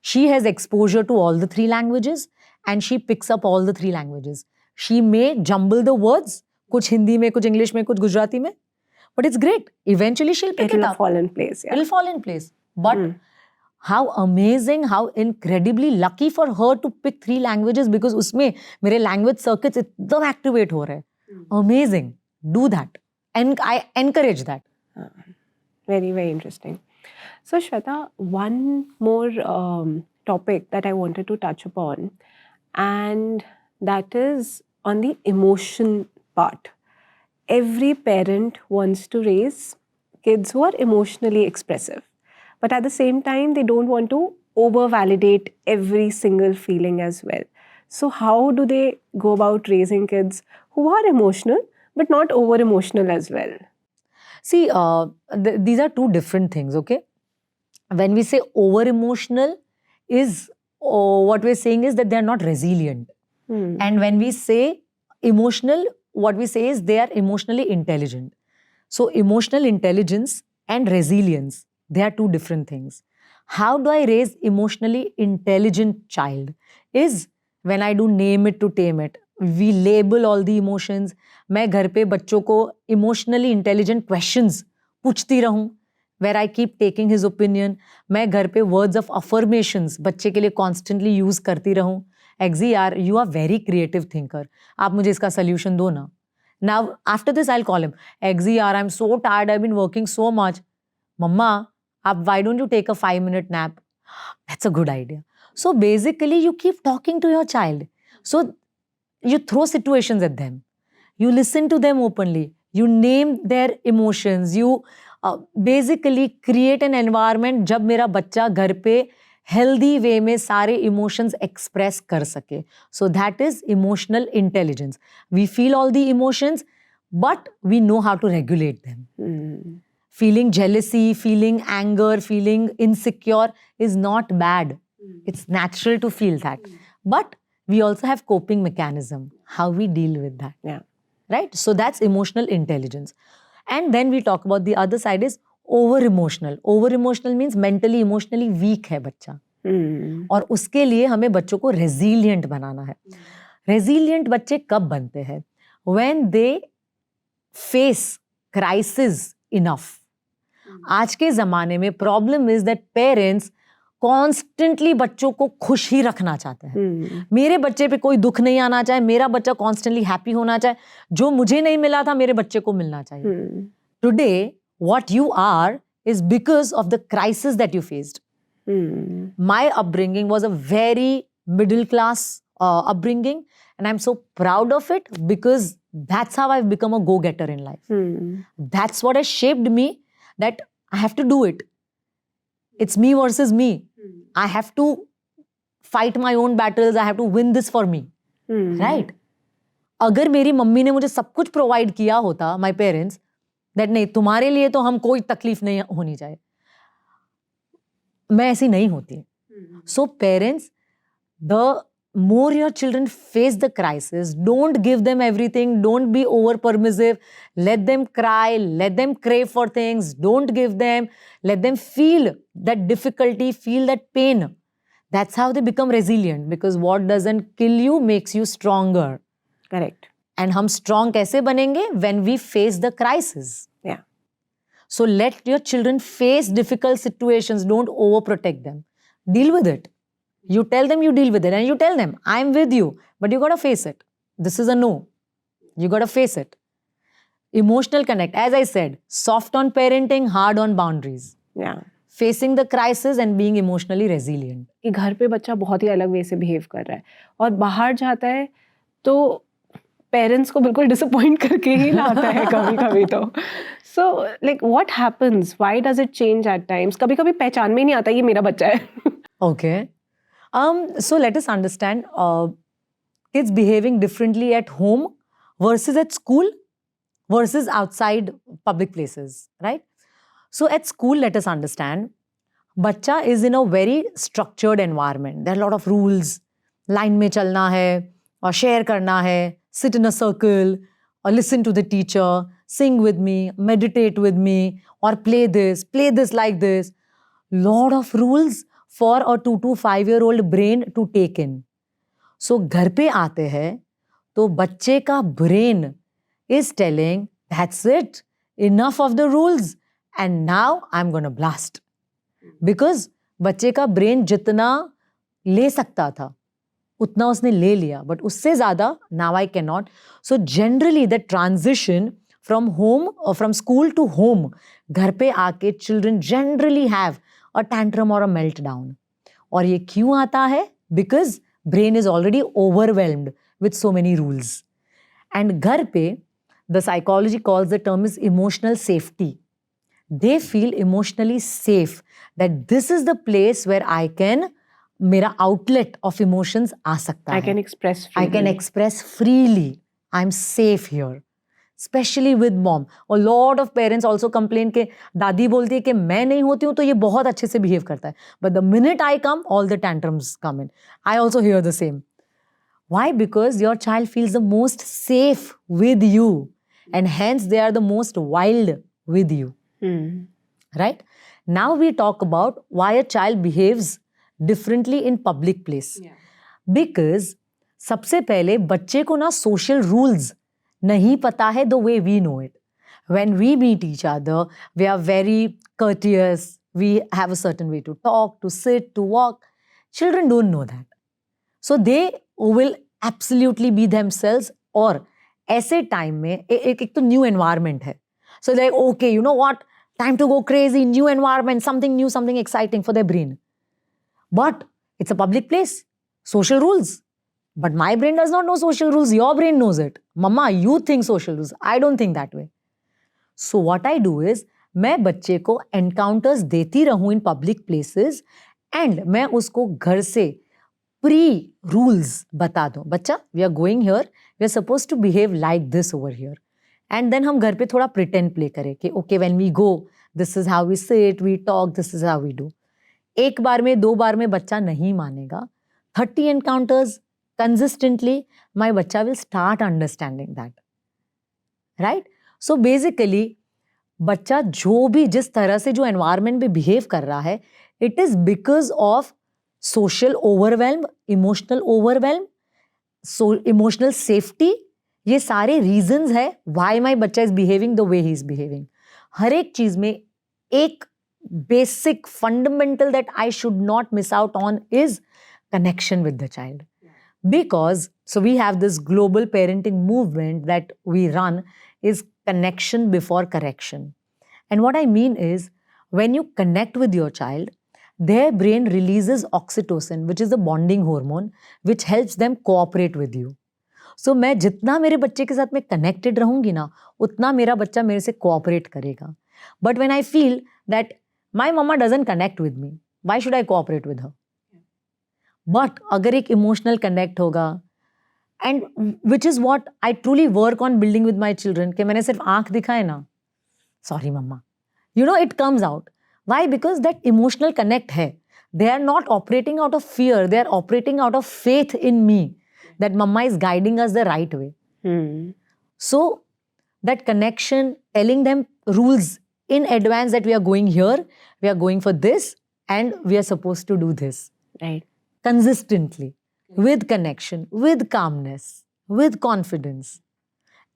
she has exposure to all the 3 languages and she picks up all the 3 languages. She may jumble the words, कुछ हिंदी में, कुछ English में, कुछ Gujarati में, but it's great. Eventually she'll pick it It'll up. fall in place. Yeah. It'll fall in place. But how amazing, how incredibly lucky for her to pick 3 languages because उसमें मेरे language circuits एकदम activate हो रहे हैं. Amazing. Do that. And I encourage that. Very, very interesting. So Shweta, one more topic that I wanted to touch upon, and that is on the emotion part. Every parent wants to raise kids who are emotionally expressive, but at the same time, they don't want to over-validate every single feeling as well. So how do they go about raising kids who are emotional, but not over-emotional as well? See, these are 2 different things, okay? When we say over-emotional, what we're saying is that they're not resilient. And when we say emotional, what we say is they are emotionally intelligent. So emotional intelligence and resilience, they are 2 different things. How do I raise emotionally intelligent child? Is when I do name it to tame it. We label all the emotions. मैं घर पे बच्चों को emotionally intelligent questions पूछती रहूं, where I keep taking his opinion. मैं घर पे words of affirmations बच्चे के लिए constantly use करती रहूं. Exi यार, you are very creative thinker. आप मुझे इसका solution दो ना. Now, after this, I'll call him. Exi yaar, I'm so tired. I've been working so much. Mama, why don't you take a 5-minute nap? That's a good idea. So basically, you keep talking to your child. So you throw situations at them. You listen to them openly. You name their emotions. You basically create an environment जब मेरा बच्चा घर पे healthy way में सारे emotions express कर सके. So that is emotional intelligence. We feel all the emotions but we know how to regulate them. Feeling jealousy, feeling anger, feeling insecure is not bad. It's natural to feel that. But we also have coping mechanism, how we deal with that. Yeah. Right? So that's emotional intelligence. And then we talk about the other side is over-emotional. Over-emotional means mentally, emotionally weak है बच्चा. और उसके लिए हमें बच्चों को resilient बनाना है. Resilient बच्चे कब बनते हैं? When they face crisis enough. आज के जमाने में problem is that parents constantly बच्चों को खुश ही रखना चाहते हैं. मेरे बच्चे पे कोई दुख नहीं आना चाहिए, मेरा बच्चा कॉन्स्टेंटली हैप्पी होना चाहिए, जो मुझे नहीं मिला था मेरे बच्चे को मिलना चाहिए. Today what you are is because of the crisis that you faced. My upbringing was a very middle class upbringing and I'm so proud of it because that's how I've become a go-getter in life. That's what has shaped me, that I have to do it. It's me versus me. I have to fight my own battles. I have to win this for me. Right? अगर मेरी mummy ने मुझे सब कुछ provide किया होता, my parents, that नहीं तुम्हारे लिए तो हम कोई तकलीफ नहीं होनी चाहिए, मैं ऐसी नहीं होती. So parents, the more your children face the crisis, don't give them everything, don't be over permissive, let them cry, let them crave for things, don't give them, let them feel that difficulty, feel that pain. That's how they become resilient, because what doesn't kill you makes you stronger. Correct. And हम strong कैसे बनेंगे? When we face the crisis. Yeah. So let your children face difficult situations, don't overprotect them. Deal with it. You tell them you deal with it, and you tell them, I'm with you, but you got to face it. This is a no. You got to face it. Emotional connect. As I said, soft on parenting, hard on boundaries. Yeah. Facing the crisis and being emotionally resilient. कि घर पे बच्चा बहुत ही अलग वे से behave कर रहा है और बाहर जाता है तो पेरेंट्स को बिल्कुल डिसअपॉइंट करके ही लाता है कभी कभी तो. So like what happens, why does it change at times? कभी कभी पहचान में ही नहीं आता ये मेरा बच्चा है. Okay. So let us understand kids behaving differently at home versus at school versus outside public places, right? So at school, let us understand, बच्चा is in a very structured environment. There are a lot of rules. Line में चलना है और share करना है, sit in a circle or listen to the teacher, sing with me, meditate with me, or play this like this. Lot of rules for a 2 to 5-year-old brain to take in. So घर पे आते हैं तो बच्चे का brain is telling, that's it, enough of the rules and now I'm going to blast. Because बच्चे का brain जितना ले सकता था उतना उसने ले लिया, but उससे ज़्यादा now I cannot. So generally the transition from home or from school to home, घर पे आके children generally have a tantrum or a meltdown. और ये क्यों आता है? Because brain is already overwhelmed with so many rules. And घर पे, the psychology calls the term is emotional safety. They feel emotionally safe that this is the place where I can, मेरा outlet of emotions आ सकता है. I can express freely. I can express freely. I'm safe here. Especially with mom. A lot of parents also complain कि दादी बोलती है कि मैं नहीं होती हूँ तो ये बहुत अच्छे से behave करता है. But the minute I come, all the tantrums come in. I also hear the same. Why? Because your child feels the most safe with you. And hence they are the most wild with you. Right? Now we talk about why a child behaves differently in public place. Yeah. Because सबसे पहले बच्चे को ना social rules नहीं पता है the way we know it. When we meet each other, we are very courteous. We have a certain way to talk, to sit, to walk. Children don't know that. So they will absolutely be themselves. और ऐसे time में एक तो new environment है. So they're like, okay, you know what? Time to go crazy, new environment, something new, something exciting for their brain. But it's a public place. Social rules. But my brain does not know social rules. Your brain knows it. Mama, you think social rules. I don't think that way. So what I do is, मैं बच्चे को encounters देती रहूं in public places and मैं उसको घर से pre rules बता दूं, बच्चा we are going here, we are suppose to behave like this over here, and then हम घर पे थोड़ा प्रिटेंड प्ले करें कि okay when we go this is how we sit, we talk, this is how we do. एक बार में, 2 बार में बच्चा नहीं मानेगा. 30 encounters consistently, my बच्चा will start understanding that. Right? So basically, बच्चा जो भी जिस तरह से जो एनवायरनमेंट में बिहेव कर रहा है, it is because of social overwhelm, emotional overwhelm, emotional safety. ये सारे रीजंस है why my bachcha is behaving the way he is behaving. हर एक चीज में एक basic fundamental that I should not miss out on is connection with the child. Because so we have this global parenting movement that we run is connection before correction. And what I mean is when you connect with your child, their brain releases oxytocin, which is the bonding hormone which helps them cooperate with you. So मैं जितना मेरे बच्चे के साथ में connected रहूंगी ना, उतना मेरा बच्चा मेरे से cooperate करेगा. But when I feel that my mama doesn't connect with me, why should I cooperate with her? But अगर एक emotional connect होगा, and which is what I truly work on building with my children, कि मैंने सिर्फ आँख दिखाए ना, sorry mama, you know it comes out. Why? Because that emotional connect है. They are not operating out of fear, they are operating out of faith in me that mama is guiding us the right way. So that connection, telling them rules in advance that we are going here, we are going for this, and we are supposed to do this. Right. Consistently, with connection, with calmness, with confidence.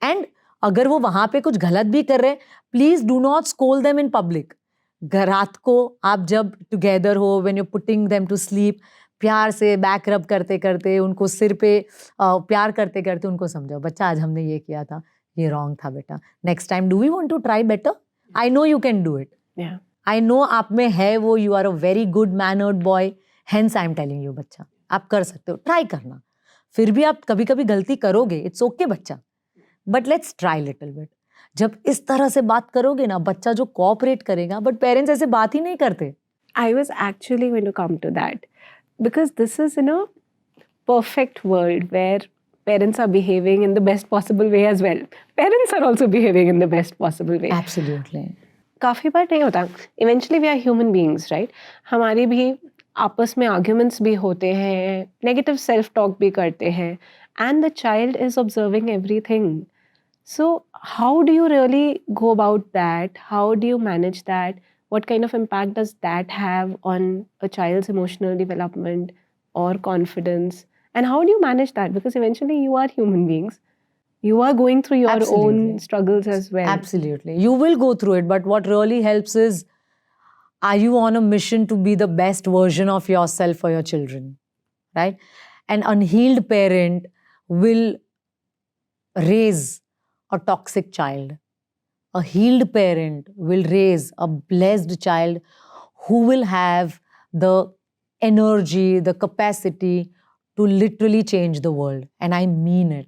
And अगर वो वहाँ पे कुछ गलत भी कर रहे हैं, please do not scold them in public. रात को आप जब together हो, when you're putting them to sleep, प्यार से बैक रब करते करते, उनको सिर पे प्यार करते करते उनको समझाओ, बच्चा आज हमने ये किया था, ये रॉन्ग था बेटा, next time do we want to try better, I know you can do it, I know आप में है वो, you are a very good mannered boy, hence I am telling you बच्चा आप कर सकते हो, ट्राई करना. फिर भी आप कभी कभी गलती करोगे, इट्स ओके बच्चा, but let's try little bit. जब इस तरह से बात करोगे ना, बच्चा जो कोऑपरेट करेगा, बट पेरेंट्स ऐसे बात ही नहीं करते. I was actually going to come to that because this is in a perfect world where parents are behaving in the best possible way as well. Parents are also behaving in the best possible way. Absolutely. काफ़ी बार नहीं होता. Eventually we are human beings, right? हमारी भी आपस में arguments भी होते हैं, negative self-talk भी करते हैं, and the child is observing everything. So how do you really go about that? How do you manage that? What kind of impact does that have on a child's emotional development or confidence? And how do you manage that? Because eventually you are human beings. You are going through your own struggles as well. Absolutely. You will go through it, but what really helps is, are you on a mission to be the best version of yourself for your children? Right? An unhealed parent will raise a toxic child. A healed parent will raise a blessed child who will have the energy, the capacity to literally change the world. And I mean it.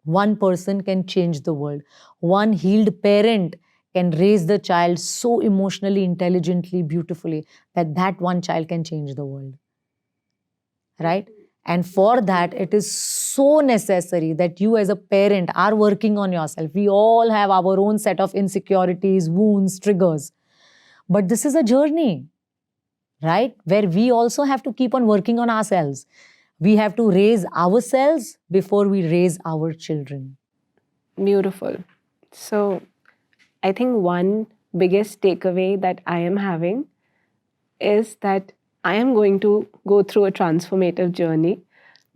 One person can change the world. One healed parent can raise the child so emotionally, intelligently, beautifully that that one child can change the world. Right? And for that, it is so necessary that you as a parent are working on yourself. We all have our own set of insecurities, wounds, triggers. But this is a journey, right? Where we also have to keep on working on ourselves. We have to raise ourselves before we raise our children. Beautiful. So I think one biggest takeaway that I am having is that I am going to go through a transformative journey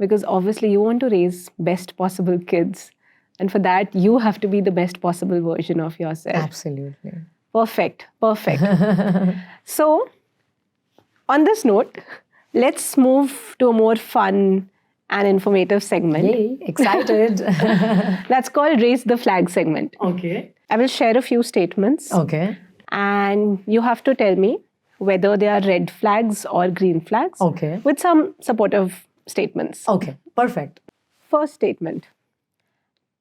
because obviously you want to raise best possible kids. And for that, you have to be the best possible version of yourself. Absolutely. Perfect. Perfect. So on this note, let's move to a more fun and informative segment. Yay, excited. That's called Raise the Flag segment. Okay. I will share a few statements. Okay. And you have to tell me whether they are red flags or green flags. Okay. With some supportive statements. Okay, perfect. First statement.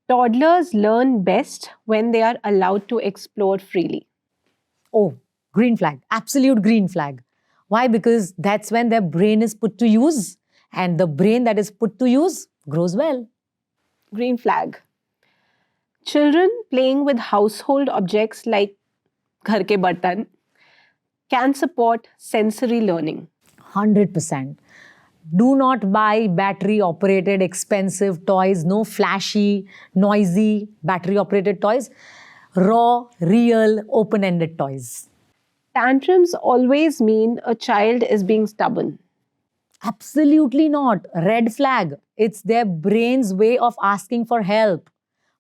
Toddlers learn best when they are allowed to explore freely. Oh, green flag. Absolute green flag. Why? Because that's when their brain is put to use, and the brain that is put to use grows well. Green flag. Children playing with household objects like ghar ke bartan can support sensory learning. 100%. Do not buy battery operated expensive toys. No flashy, noisy battery operated toys. Raw, real, open ended toys. Tantrums always mean a child is being stubborn. Absolutely not. Red flag. It's their brain's way of asking for help.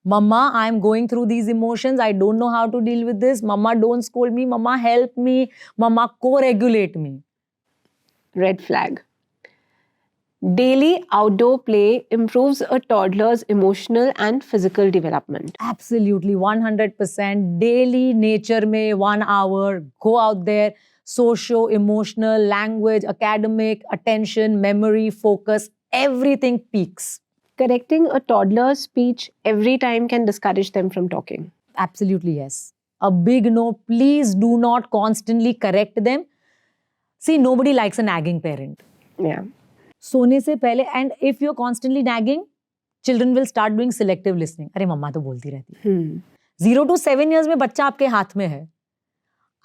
Mama, I'm going through these emotions. I don't know how to deal with this. Mama, don't scold me. Mama, help me. Mama, co-regulate me. Red flag. Daily outdoor play improves a toddler's emotional and physical development. Absolutely, 100%. Daily nature में 1 hour. Go out there. Socio, emotional, language, academic, attention, memory, focus, everything peaks. Correcting a toddler's speech every time can discourage them from talking. Absolutely, yes. A big no. Please do not constantly correct them. See, nobody likes a nagging parent. Yeah. सोने से पहले, and if you're constantly nagging, children will start doing selective listening. अरे मम्मा तो बोलती रहती है. 0 to 7 years में बच्चा आपके हाथ में है.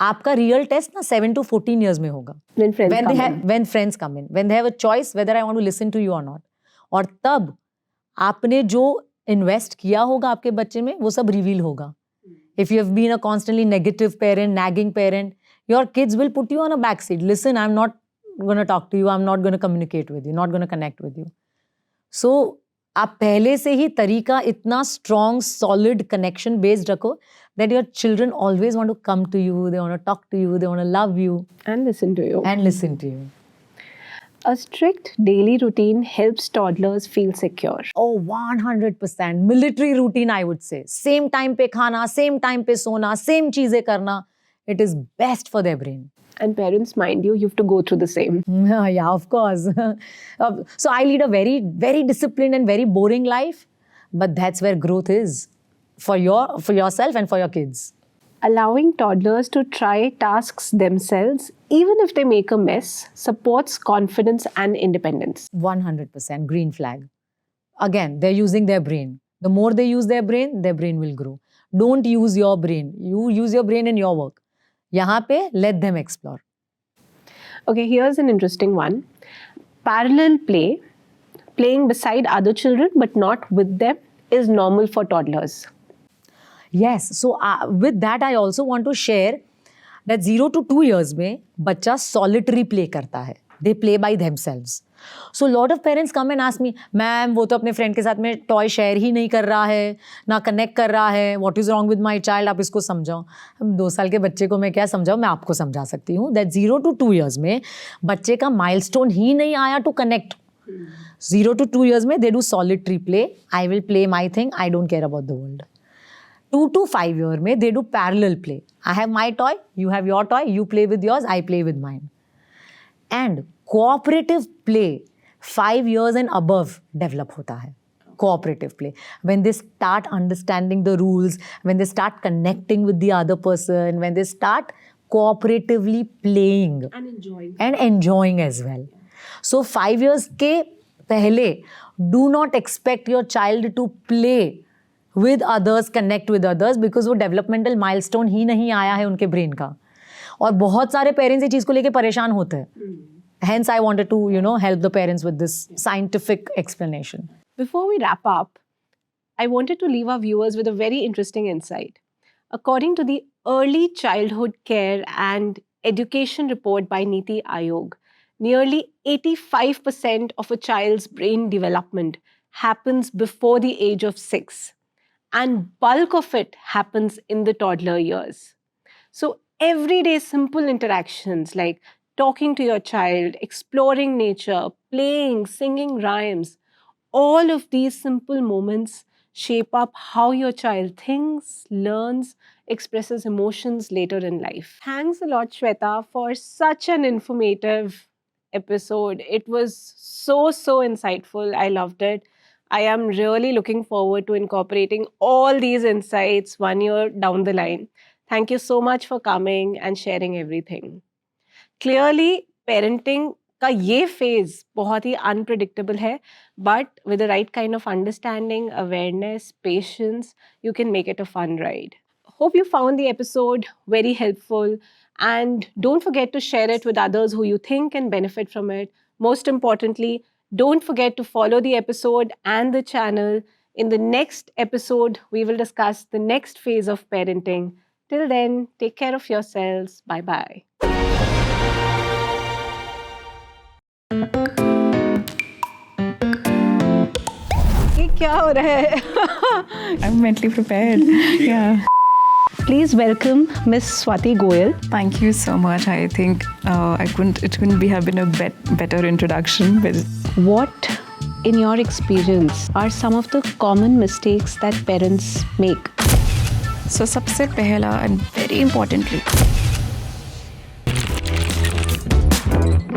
आपका रियल टेस्ट ना 7 to 14 years में होगा. When friends come in. When they have a choice whether I want to listen to you or not. और तब आपने जो इन्वेस्ट किया होगा आपके बच्चे में वो सब रिवील होगा. If you have been a constantly negative parent, nagging parent, your kids will put you on a backseat. Listen, I'm not going to talk to you. I'm not going to communicate with you. Not going to connect with you. So, आप पहले से ही तरीका इतना strong, solid, connection based रखो that your children always want to come to you. They want to talk to you. They want to love you. And listen to you. A strict daily routine helps toddlers feel secure. Oh, 100%. Military routine, I would say. Same time पे खाना, same time पे सोना, same चीजें करना. It is best for their brain. And parents, mind you have to go through the same. Yeah, of course. So I lead a very, very disciplined and very boring life. But that's where growth is. For yourself and for your kids. Allowing toddlers to try tasks themselves, even if they make a mess, supports confidence and independence. 100%. Green flag. Again, they're using their brain. The more they use their brain will grow. Don't use your brain. You use your brain in your work. यहाँ पे let them explore. Okay, here's an interesting one. Parallel play, playing beside other children but not with them, is normal for toddlers. Yes, so with that I also want to share that 0 to 2 years में बच्चा solitary play करता है. They play by themselves. So a lot of parents come and ask me, ma'am वो तो अपने friend के साथ में टॉय शेयर ही नहीं कर रहा है, ना कनेक्ट कर रहा है, what is wrong with my child, आप इसको समझाओ. 2 साल के बच्चे को मैं क्या समझाऊँ, मैं आपको समझा सकती हूँ दैट 0 to 2 years में बच्चे का माइलस्टोन ही नहीं आया टू कनेक्ट. 0 to 2 years में they do solitary play. I will play my thing, I don't care about the world. 2 to 5 year में they do parallel play. I have my toy, you have your toy, you play with yours, I play with mine. And cooperative play 5 years and above develop hota hai. Cooperative play. When they start understanding the rules, when they start connecting with the other person, when they start cooperatively playing. And enjoying as well. So 5 years ke pehle, do not expect your child to play with others, connect with others, because वो developmental milestone ही नहीं आया है उनके brain का. और बहुत सारे parents ये चीज़ को लेके परेशान होते हैं. Hence, I wanted to, help the parents with this scientific explanation. Before we wrap up, I wanted to leave our viewers with a very interesting insight. According to the Early Childhood Care and Education Report by Niti Aayog, nearly 85% of a child's brain development happens before the age of 6, and bulk of it happens in the toddler years. So everyday simple interactions like talking to your child, exploring nature, playing, singing rhymes, all of these simple moments shape up how your child thinks, learns, expresses emotions later in life. Thanks a lot, Shweta, for such an informative episode. It was so insightful. I loved it. I am really looking forward to incorporating all these insights 1 year down the line. Thank you so much for coming and sharing everything. Clearly, parenting का ये phase बहुत ही unpredictable है, but with the right kind of understanding, awareness, patience, you can make it a fun ride. Hope you found the episode very helpful, and don't forget to share it with others who you think can benefit from it. Most importantly, don't forget to follow the episode and the channel. In the next episode, we will discuss the next phase of parenting. Till then, take care of yourselves. Bye bye. ये क्या हो रहा है? I'm mentally prepared. Yeah. Please welcome Miss Swati Goyal. Thank you so much. I think it couldn't have been a better introduction. But What, in your experience, are some of the common mistakes that parents make? so, सबसे पहला and very importantly,